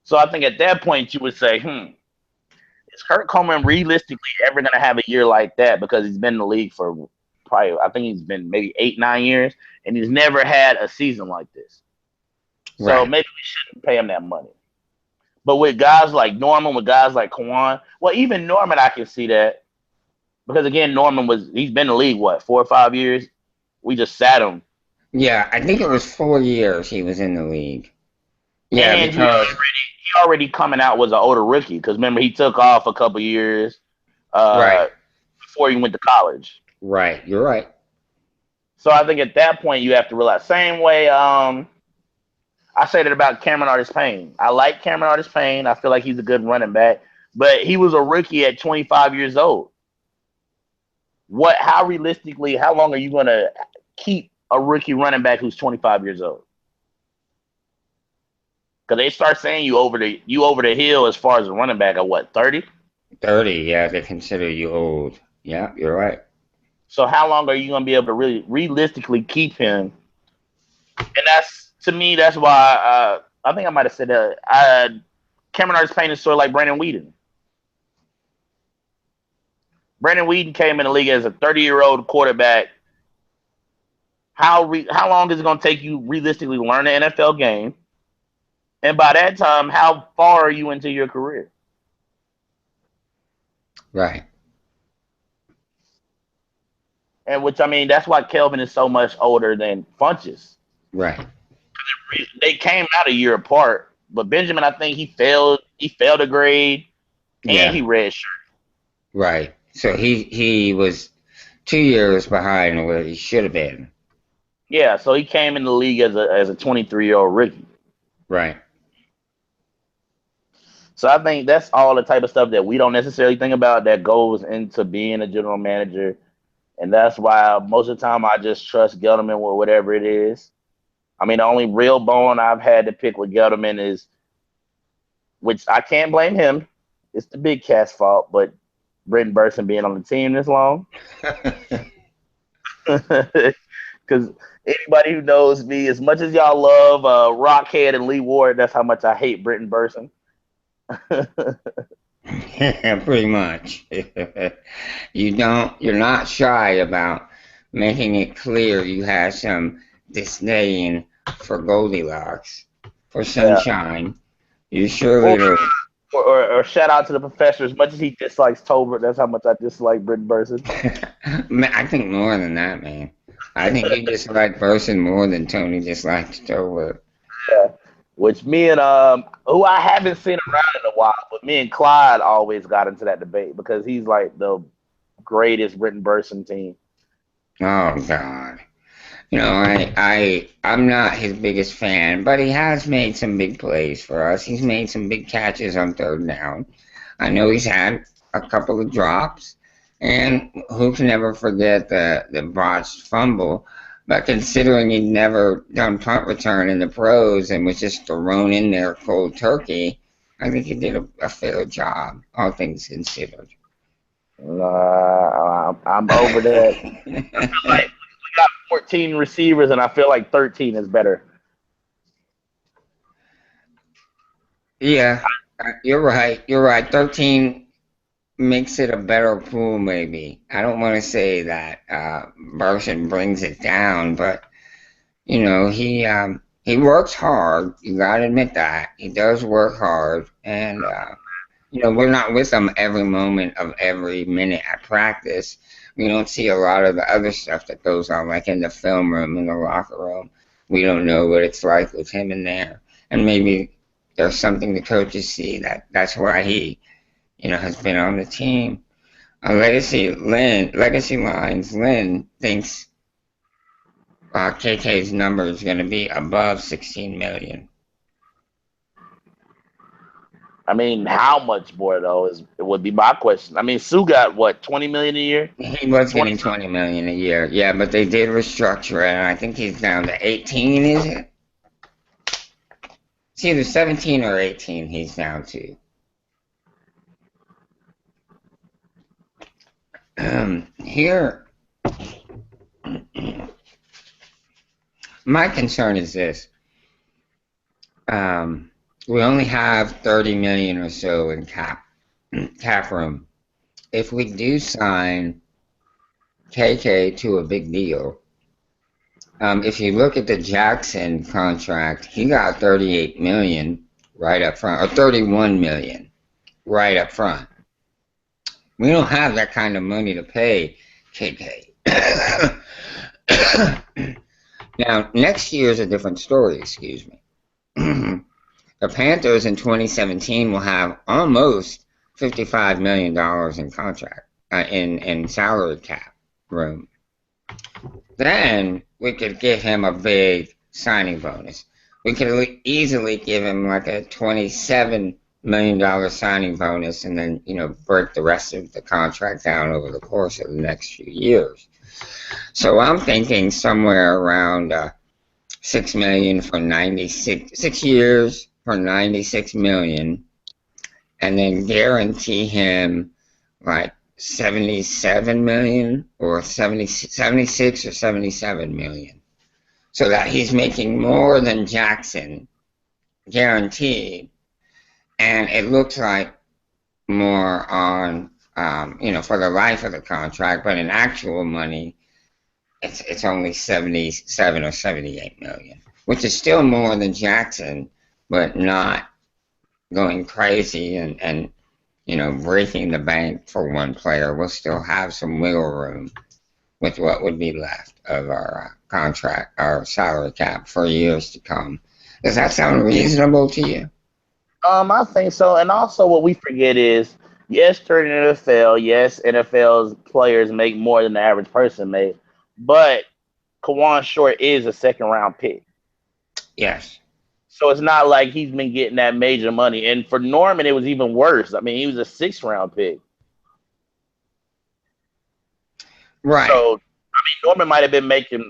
So I think at that point you would say, is Kurt Coleman realistically ever going to have a year like that? Because he's been in the league for probably, I think he's been maybe 8-9 years, and he's never had a season like this. So maybe we shouldn't pay him that money. But with guys like Norman, with guys like Kwan, well, even Norman, I can see that. Because again, he's been in the league, what, 4 or 5 years? We just sat him. Yeah, I think it was 4 years he was in the league. Yeah, and because he already coming out was an older rookie. Because remember, he took off a couple years before he went to college. Right, you're right. So I think at that point you have to realize. Same way I said it about Cameron Artis-Payne. I like Cameron Artis-Payne. I feel like he's a good running back. But he was a rookie at 25 years old. How realistically, how long are you going to keep a rookie running back who's 25 years old? Because they start saying you over the hill as far as a running back at what, 30? 30, yeah, they consider you old. Yeah, you're right. So how long are you going to be able to really realistically keep him? And to me, that's why I think I might have said that. Cameron Artis-Payne is sort of like Brandon Weeden. Brandon Weeden came in the league as a 30-year-old quarterback. How long is it going to take you realistically to learn the NFL game? And by that time, how far are you into your career? Right. And which, I mean, that's why Kelvin is so much older than Funches. Right. They came out a year apart, but Benjamin, I think he failed. He failed a grade, and he Yeah. redshirted. Right. So he was 2 years behind where he should have been. Yeah, so he came in the league as a 23-year-old rookie. Right. So I think that's all the type of stuff that we don't necessarily think about that goes into being a general manager, and that's why most of the time I just trust Gettleman with whatever it is. I mean, the only real bone I've had to pick with Gettleman is, which I can't blame him, it's the big cat's fault, but Britton Burson being on the team this long. Because anybody who knows me, as much as y'all love Rockhead and Lee Ward, that's how much I hate Britton Burson. Yeah, pretty much. You're not shy about making it clear you have some disdain for Goldilocks, for Yeah. sunshine. You surely do. Or shout out to the professor. As much as he dislikes Tolbert, that's how much I dislike Britton Burson. I think more than that, man. I think you dislike Burson more than Tony dislikes Tolbert. Yeah. Which me and who I haven't seen around in a while, but me and Clyde always got into that debate because he's like the greatest Britton Burson team. Oh God. I'm not his biggest fan, but he has made some big plays for us. He's made some big catches on third down. I know he's had a couple of drops, and who can ever forget the botched fumble? But considering he'd never done punt return in the pros and was just thrown in there cold turkey, I think he did a fair job, all things considered. I'm over that. I feel like we got 14 receivers, and I feel like 13 is better. Yeah, you're right. You're right. 13 makes it a better pool, maybe. I don't want to say that Burson brings it down, but he works hard. You gotta admit that he does work hard, and we're not with him every moment of every minute at practice. We don't see a lot of the other stuff that goes on, like in the film room, in the locker room. We don't know what it's like with him in there, and maybe there's something the coaches see that's why he has been on the team. Legacy lines. Lynn thinks KK's number is going to be above 16 million. I mean, how much more though would be my question. I mean, Sue got what, 20 million a year? He was getting 20 million a year, yeah, but they did restructure it, and I think he's down to 18. Is it? It's either 17 or 18. He's down to. Here, my concern is this. We only have 30 million or so in cap room. If we do sign KK to a big deal, if you look at the Jackson contract, he got 38 million right up front, or 31 million right up front. We don't have that kind of money to pay KK. Now, next year is a different story, excuse me. The Panthers in 2017 will have almost $55 million in contract, in salary cap room. Then we could give him a big signing bonus. We could easily give him like a $27 million signing bonus and then, break the rest of the contract down over the course of the next few years. So I'm thinking somewhere around 6 million for 6 years for 96 million, and then guarantee him like 77 million or 76 or 77 million, so that he's making more than Jackson guaranteed, and it looks like more on for the life of the contract, but in actual money it's only 77 or 78 million, which is still more than Jackson, but not going crazy and breaking the bank for one player. We'll still have some wiggle room with what would be left of our contract, our salary cap for years to come. Does that sound reasonable to you? I think so. And also, what we forget is, yes, during the NFL, yes, NFL's players make more than the average person make, but Kawan Short is a second round pick. Yes. So it's not like he's been getting that major money. And for Norman, it was even worse. I mean, he was a 6th round pick. Right. So, I mean, Norman might have been making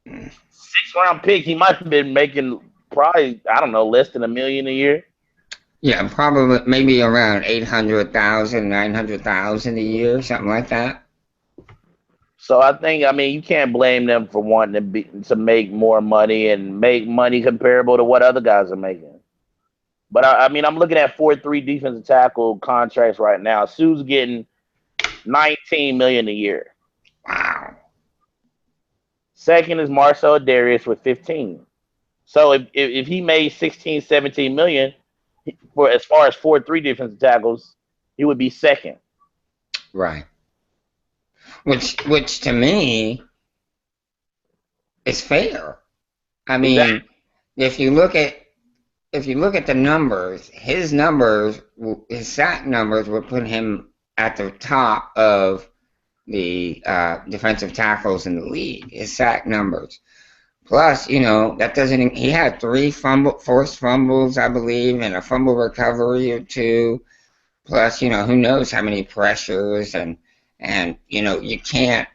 6th round pick. He might have been making probably, I don't know, less than $1 million a year. Yeah, probably maybe around 800,000, 900,000 a year, something like that. So I think, I mean, you can't blame them for wanting to make more money and make money comparable to what other guys are making. But I mean, I'm looking at 4-3 defensive tackle contracts right now. Sue's getting $19 million a year. Wow. Second is Marcel Darius with 15. So if he made 16, 17 million for as far as 4-3 defensive tackles, he would be second. Right. Which to me is fair. I mean, Exactly. if you look at the numbers, his sack numbers would put him at the top of the defensive tackles in the league. His sack numbers. Plus, that doesn't. He had 3 forced fumbles, I believe, and a fumble recovery or 2. Plus, who knows how many pressures and you can't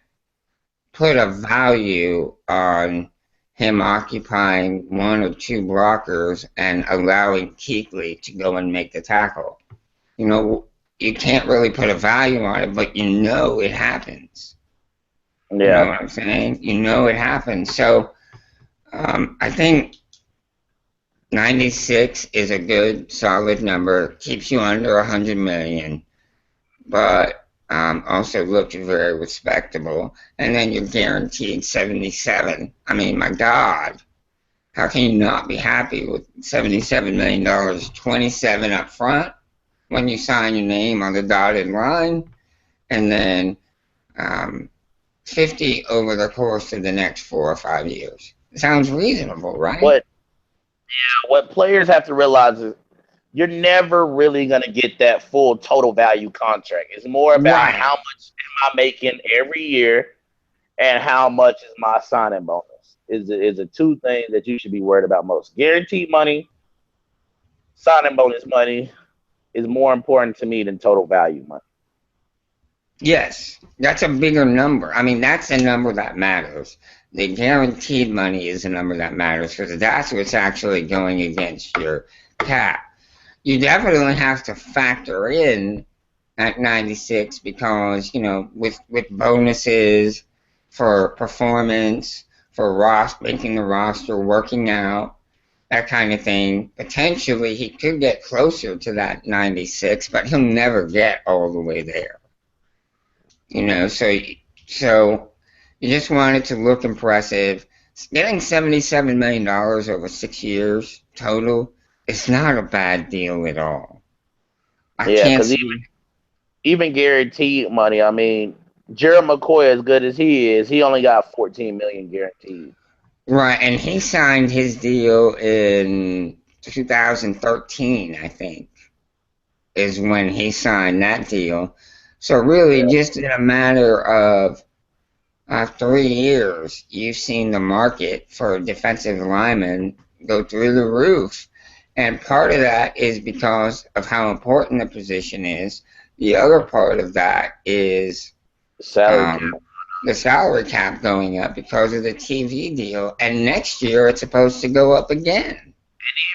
put a value on him occupying 1 or 2 blockers and allowing Kuechly to go and make the tackle. You can't really put a value on it, but it happens. Yeah. You know what I'm saying? It happens. So I think 96 is a good, solid number. Keeps you under 100 million, but also looks very respectable. And then you're guaranteed 77. I mean, my God, how can you not be happy with $77 million, 27 up front when you sign your name on the dotted line, and then 50 over the course of the next 4 or 5 years? Sounds reasonable, right? What players have to realize is you're never really going to get that full total value contract. It's more about Right. how much am I making every year and how much is my signing bonus. Is the 2 things that you should be worried about most. Guaranteed money, signing bonus money is more important to me than total value money. Yes, that's a bigger number. I mean, that's a number that matters. The guaranteed money is a number that matters because that's what's actually going against your cap. You definitely have to factor in at 96 because, with bonuses for performance, for making the roster, working out, that kind of thing, potentially he could get closer to that 96, but he'll never get all the way there. So you just want it to look impressive. Getting $77 million over 6 years total is not a bad deal at all. I Yeah, can't because see. even guaranteed money, I mean, Gerald McCoy, as good as he is, he only got 14 million guaranteed. Right, and he signed his deal in 2013, I think, is when he signed that deal. So really, Yeah. just in a matter of 3 years, you've seen the market for defensive linemen go through the roof. And part of that is because of how important the position is. The other part of that is Salary cap. the salary cap going up because of the TV deal. And next year, it's supposed to go up again.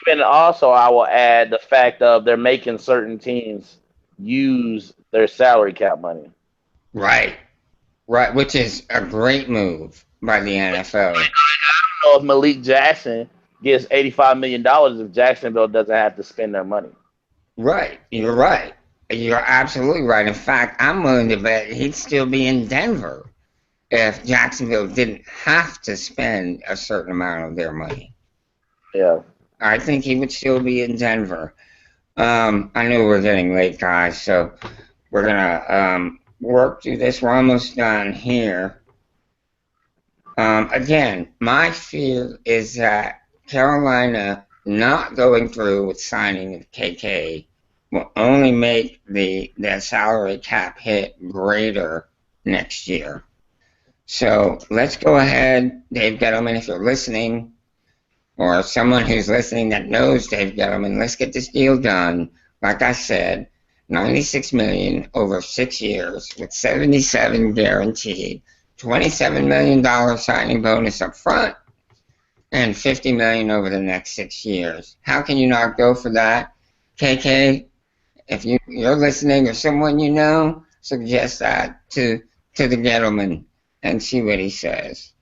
Even also, I will add the fact of they're making certain teams use their salary cap money. Right, right, which is a great move by the NFL. I don't know if Malik Jackson gets $85 million if Jacksonville doesn't have to spend their money. Right, you're right. You're absolutely right. In fact, I'm willing to bet he'd still be in Denver if Jacksonville didn't have to spend a certain amount of their money. Yeah. I think he would still be in Denver. I know we're getting late, guys, so we're gonna work through this. We're almost done here. Again, my fear is that Carolina not going through with signing of KK will only make the salary cap hit greater next year. So let's go ahead, Dave Gettleman, if you're listening, or someone who's listening that knows Dave Gettleman, let's get this deal done. Like I said, $96 million over 6 years with 77 guaranteed, $27 million signing bonus up front, and $50 million over the next 6 years. How can you not go for that? KK, if you're listening or someone you know, suggest that to the Gettleman and see what he says.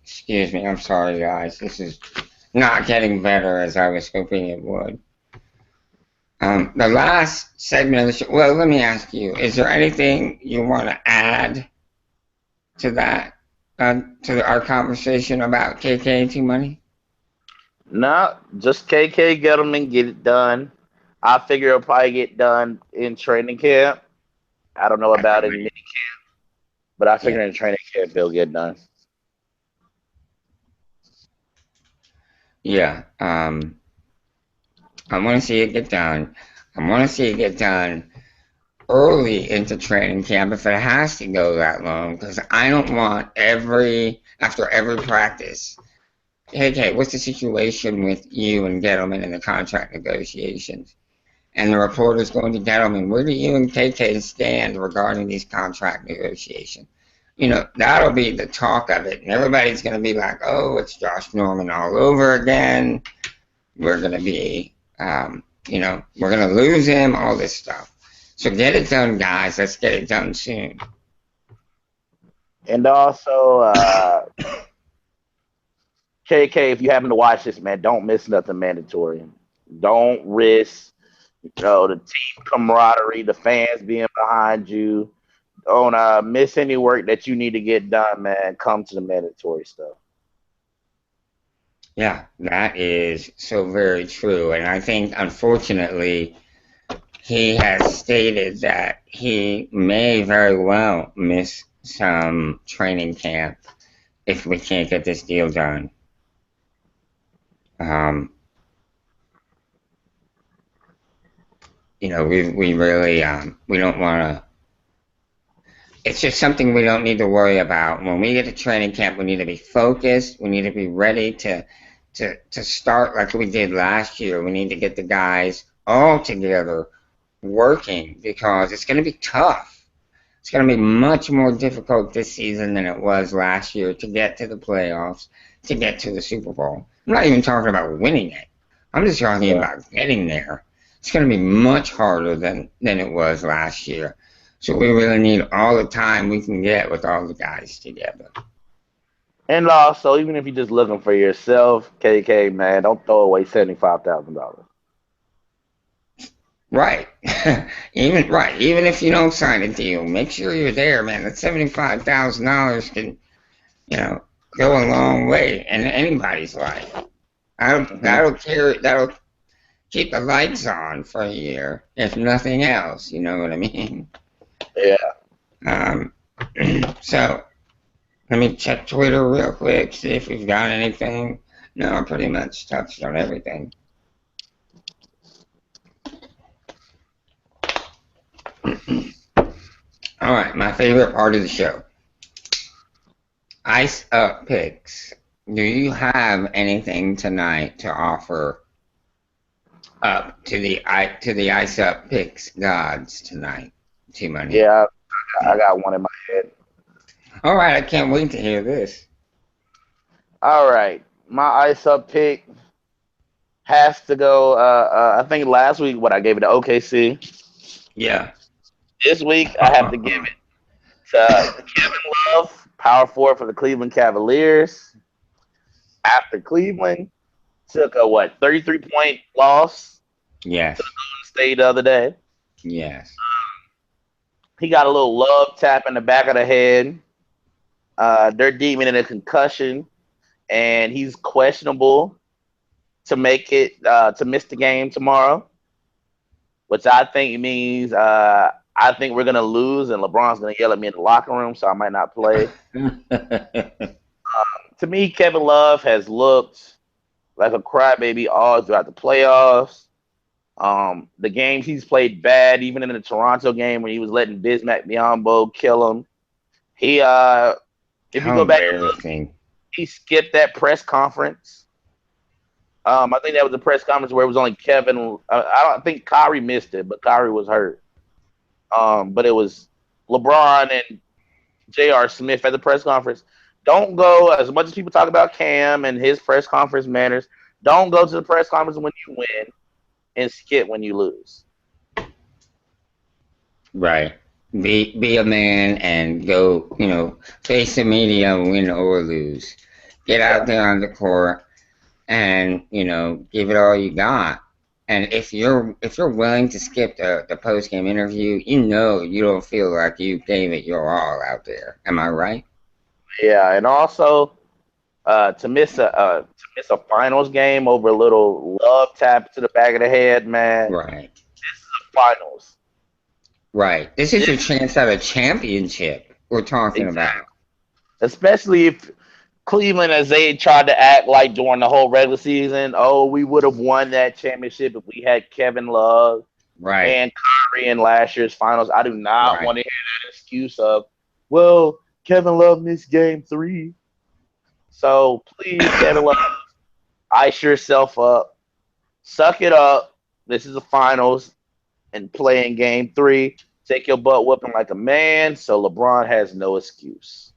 Excuse me, I'm sorry, guys. This is not getting better as I was hoping it would. The last segment of the show, well, let me ask you, is there anything you want to add to that, to our conversation about KK T-Money? No, just KK Gettleman, get it done. I figure it'll probably get done in training camp. I don't know about it in mini camp, but I figure in training camp it'll get done. Yeah, I want to see it get done. I want to see it get done early into training camp if it has to go that long, because I don't want after every practice, hey, what's the situation with you and Gettleman in the contract negotiations? And the reporter's going to Gettleman, where do you and KK stand regarding these contract negotiations? You know, that'll be the talk of it. And everybody's going to be like, oh, it's Josh Norman all over again. We're going to be, we're going to lose him, all this stuff. So get it done, guys. Let's get it done soon. And also, KK, if you happen to watch this, man, don't miss nothing mandatory. Don't risk, the team camaraderie, the fans being behind you. Don't miss any work that you need to get done, man. Come to the mandatory stuff. Yeah, that is so very true. And I think, unfortunately, he has stated that he may very well miss some training camp if we can't get this deal done. We really we don't want to. It's just something we don't need to worry about. When we get to training camp, we need to be focused. We need to be ready to start like we did last year. We need to get the guys all together working, because it's going to be tough. It's going to be much more difficult this season than it was last year to get to the playoffs, to get to the Super Bowl. I'm not even talking about winning it. I'm just talking about getting there. It's going to be much harder than it was last year. So we really need all the time we can get with all the guys together. And also, even if you're just looking for yourself, KK, man, don't throw away $75,000. Right. Even if you don't sign a deal, make sure you're there, man. That $75,000 can, go a long way in anybody's life. That'll keep the lights on for a year, if nothing else. You know what I mean? Yeah. So let me check Twitter real quick, see if we've got anything. No, I pretty much touched on everything. All right, my favorite part of the show. Ice Up Picks. Do you have anything tonight to offer up to the Ice Up Picks gods tonight, T-Money? Yeah, I got one in my head. All right, I can't wait to hear this. All right, my Ice Up pick has to go. I think last week I gave it to OKC. Yeah. This week I have to give it to Kevin Love, power forward for the Cleveland Cavaliers. After Cleveland took a 33-point loss. Yes. To the Golden State the other day. Yes. He got a little love tap in the back of the head. They're deeming it a concussion, and he's questionable to make it to miss the game tomorrow. which I think means I think we're gonna lose, and LeBron's gonna yell at me in the locker room, so I might not play. To me, Kevin Love has looked like a crybaby all throughout the playoffs. The games he's played bad, even in the Toronto game when he was letting Bismack Biyombo kill him. He if you How go back and look, embarrassing. he skipped that press conference. I think that was a press conference where it was only Kevin. I don't think Kyrie missed it, but Kyrie was hurt. But it was LeBron and J.R. Smith at the press conference. Don't go, as much as people talk about Cam and his press conference manners, don't go to the press conference when you win and skip when you lose. Right. Be a man and go, face the media, win or lose. Get out Yeah. there on the court and, give it all you got. And if you're willing to skip the post game interview, you don't feel like you gave it your all out there. Am I right? Yeah, and also to miss a finals game over a little love tap to the back of the head, man. Right. This is a finals. Right. This is your This, chance at a championship we're talking exactly. about. Especially if Cleveland, as they tried to act like during the whole regular season, oh, we would have won that championship if we had Kevin Love Right. and Kyrie in last year's finals. I do not Right. want to hear that excuse of, well, Kevin Love missed game 3. So please, Kevin Love, ice yourself up. Suck it up. This is the finals and play in game 3. Take your butt whooping like a man so LeBron has no excuse.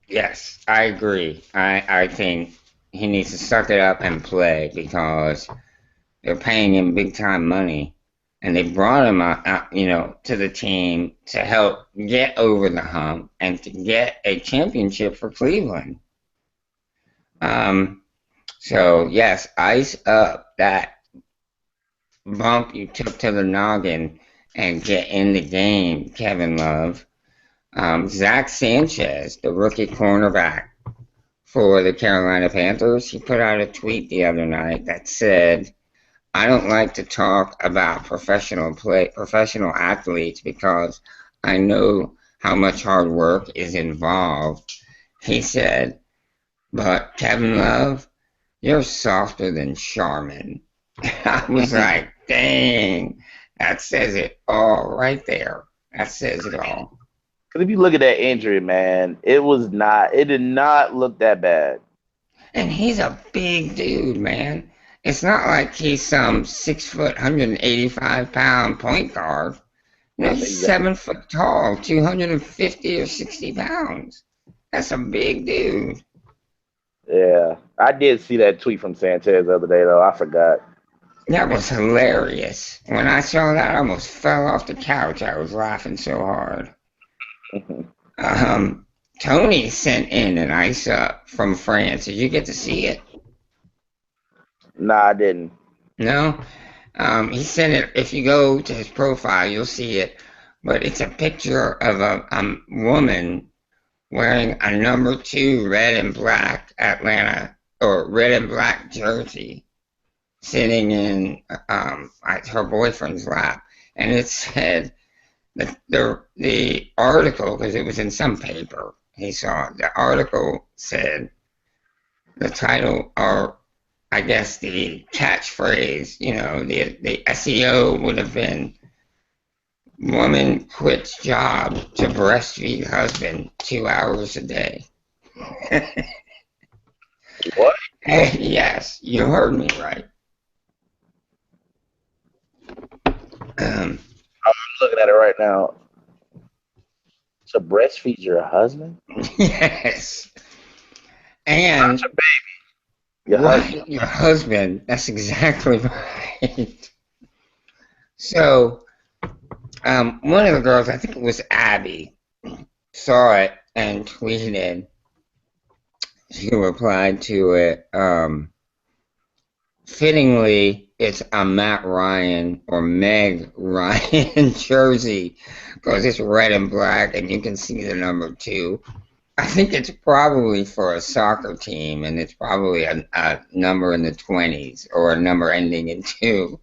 Yes, I agree. I think he needs to suck it up and play because they're paying him big time money, and they brought him to the team to help get over the hump and to get a championship for Cleveland. Um, so yes, ice up that bump you took to the noggin and get in the game, Kevin Love. Zach Sanchez, the rookie cornerback for the Carolina Panthers, he put out a tweet the other night that said, I don't like to talk about professional athletes because I know how much hard work is involved. He said, but Kevin Love, you're softer than Charmin. I was like, dang, that says it all right there. That says it all. Because if you look at that injury, man, it did not look that bad. And he's a big dude, man. It's not like he's some 6 foot, 185 pound point guard. He's Exactly. 7 foot tall, 250 or 60 pounds. That's a big dude. Yeah. I did see that tweet from Sanchez the other day, though. I forgot. That was hilarious. When I saw that, I almost fell off the couch. I was laughing so hard. Um, Tony sent in an ice up from France. Did you get to see it? Nah, I didn't. No? He sent it. If you go to his profile, you'll see it. But it's a picture of a woman wearing a number 2 red and black Atlanta or red and black jersey sitting in her boyfriend's lap. And it said, the article, because it was in some paper, he saw the article said the title, or I guess the catchphrase, the SEO would have been woman quits job to breastfeed husband 2 hours a day. What? Yes, you heard me right. I'm looking at it right now. To breastfeed your husband? Yes. Not And your baby. Your right, husband. your husband. That's exactly right. So, one of the girls, I think it was Abby, saw it and tweeted. She replied to it. Fittingly, it's a Matt Ryan or Meg Ryan jersey because it's red and black and you can see the number 2. I think it's probably for a soccer team, and it's probably a number in the 20s or a number ending in 2.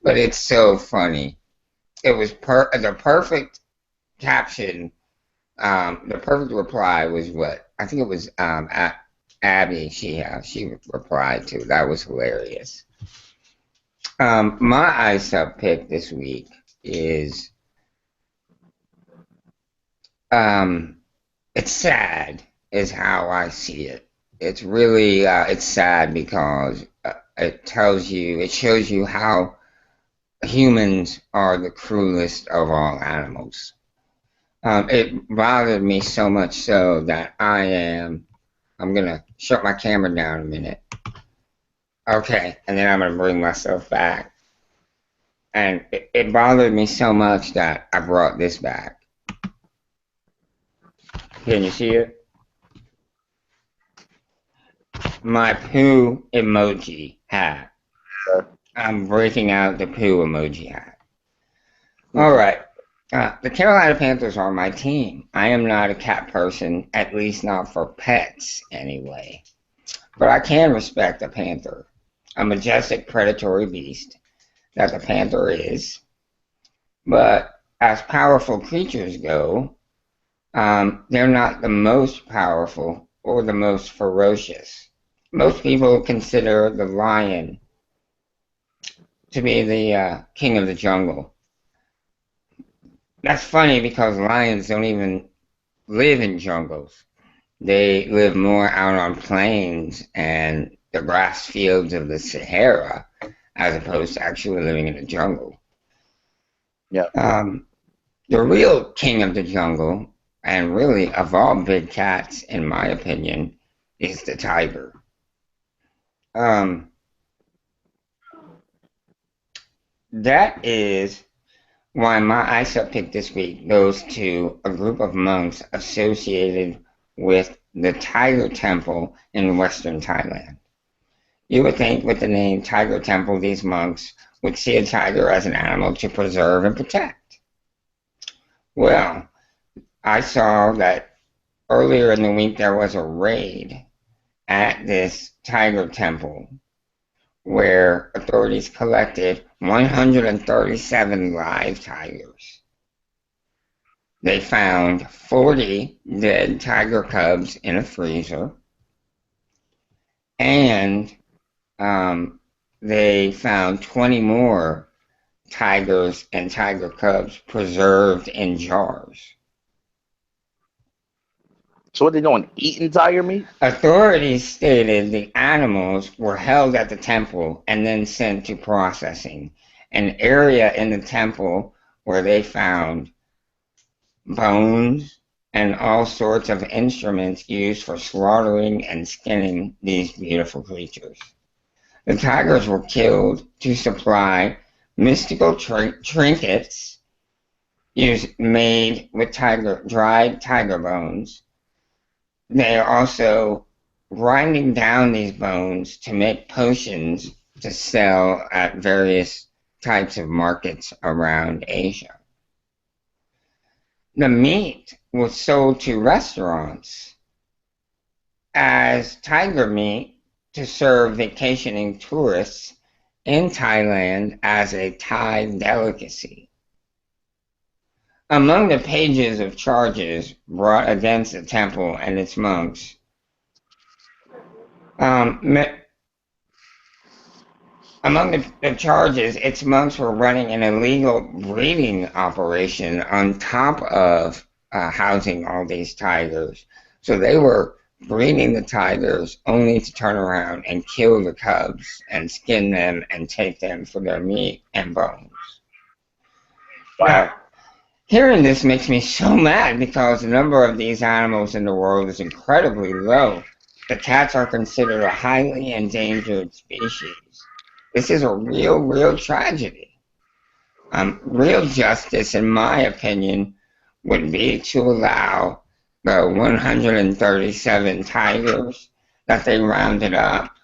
But it's so funny. It was the perfect caption. The perfect reply was what I think it was Abby. She replied to. That was hilarious. My ice up pick this week is um, it's sad, is how I see it. It's really it's sad because it shows you how humans are the cruelest of all animals. It bothered me so much so that I'm gonna shut my camera down a minute. Okay, and then I'm gonna bring myself back. And it bothered me so much that I brought this back. Can you see it? My poo emoji hat. I'm breaking out the poo emoji hat. All right. The Carolina Panthers are my team. I am not a cat person, at least not for pets anyway. But I can respect a panther, a majestic predatory beast that the panther is. But as powerful creatures go, they're not the most powerful or the most ferocious. Most people consider the lion to be the king of the jungle. That's funny because lions don't even live in jungles. They live more out on plains and the grass fields of the Sahara as opposed to actually living in a jungle. Yeah. The real king of the jungle, and really of all big cats, in my opinion, is the tiger. That is why my ISA pick this week goes to a group of monks associated with the Tiger Temple in Western Thailand. You would think with the name Tiger Temple, these monks would see a tiger as an animal to preserve and protect. Well, I saw that earlier in the week there was a raid at this Tiger Temple where authorities collected 137 live tigers. They found 40 dead tiger cubs in a freezer, and they found 20 more tigers and tiger cubs preserved in jars. So what they doing? Eating tiger meat? Authorities stated the animals were held at the temple and then sent to processing, an area in the temple where they found bones and all sorts of instruments used for slaughtering and skinning these beautiful creatures. The tigers were killed to supply mystical trinkets made with dried tiger bones. They are also grinding down these bones to make potions to sell at various types of markets around Asia. The meat was sold to restaurants as tiger meat to serve vacationing tourists in Thailand as a Thai delicacy. Among the pages of charges brought against the temple and its monks, among the charges, its monks were running an illegal breeding operation on top of housing all these tigers. So they were breeding the tigers only to turn around and kill the cubs and skin them and take them for their meat and bones. Wow. Hearing this makes me so mad because the number of these animals in the world is incredibly low. The cats are considered a highly endangered species. This is a real tragedy. Real justice, in my opinion, would be to allow the 137 tigers that they rounded up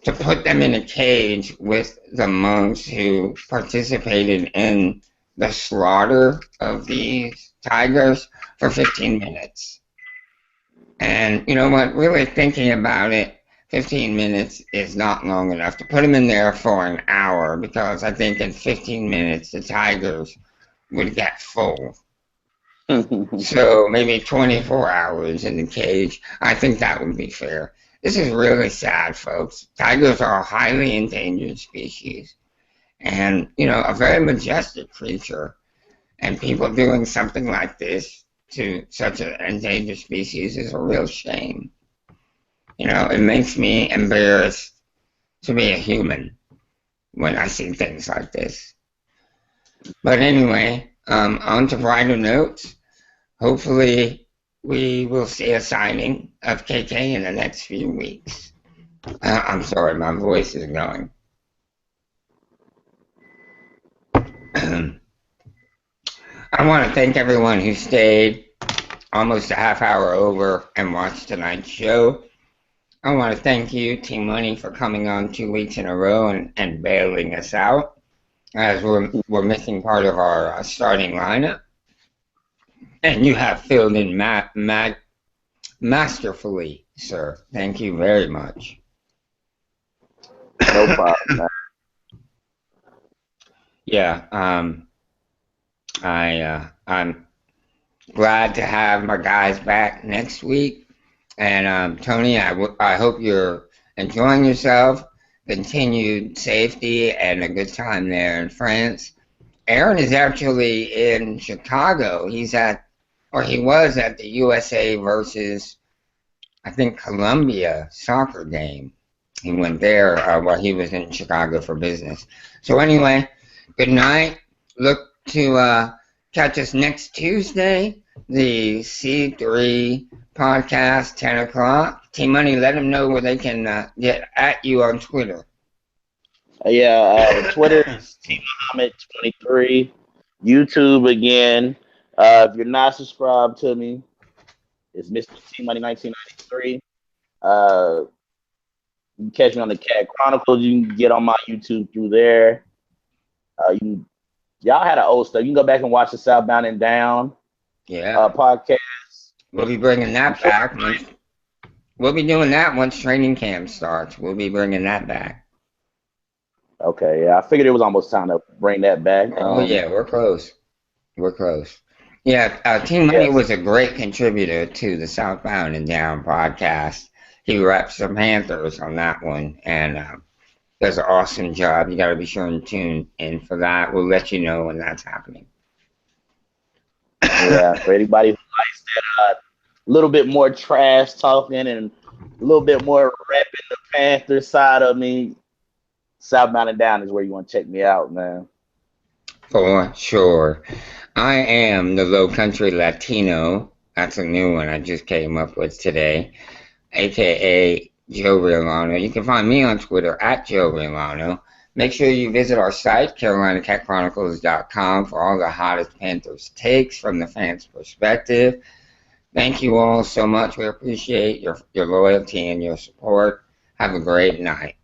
to put them in a cage with the monks who participated in the slaughter of these tigers for 15 minutes. And you know what? Really thinking about it, 15 minutes is not long enough to put them in there for an hour because I think in 15 minutes the Tigers would get full. So maybe 24 hours in the cage. I think that would be fair. This is really sad, folks. Tigers are a highly endangered species and, you know, a very majestic creature. And people doing something like this to such an endangered species is a real shame. You know, it makes me embarrassed to be a human when I see things like this. But anyway, on to brighter notes. Hopefully, we will see a signing of KK in the next few weeks. I'm sorry, my voice is going. I want to thank everyone who stayed almost a half hour over and watched tonight's show. I want to thank you, Team Money, for coming on 2 weeks in a row and bailing us out, as we're missing part of our starting lineup. And you have filled in masterfully, sir. Thank you very much. No problem, man. Yeah, I'm glad to have my guys back next week. And Tony, I hope you're enjoying yourself. Continued safety and a good time there in France. Aaron is actually in Chicago. He was at the USA versus, I think, Colombia soccer game. He went there while he was in Chicago for business. So anyway, good night. Look to catch us next Tuesday, the C3 podcast, 10 o'clock. Team Money, let them know where they can get at you on Twitter. Twitter is Team Muhammad 23. YouTube again. If you're not subscribed to me, it's Mr. T Money 1993. You can catch me on the Cat Chronicles. You can get on my YouTube through there. Y'all had an old stuff. You can go back and watch the Southbound and Down podcast. We'll be bringing that back. We'll be doing that once training camp starts. We'll be bringing that back. Okay, yeah. I figured it was almost time to bring that back. Oh, yeah, we're close. We're close. Yeah, Team Money was a great contributor to the Southbound and Down podcast. He reps the Panthers on that one, and does an awesome job. You got to be sure and tune in for that. We'll let you know when that's happening. Yeah, for anybody who likes that little bit more trash talking and a little bit more repping the Panther side of me, Southbound and Down is where you want to check me out, man. For sure. I am the Low Country Latino. That's a new one I just came up with today, aka Joe Riolano. You can find me on Twitter at Joe Riolano. Make sure you visit our site, CarolinaCatChronicles.com, for all the hottest Panthers takes from the fans' perspective. Thank you all so much. We appreciate your loyalty and your support. Have a great night.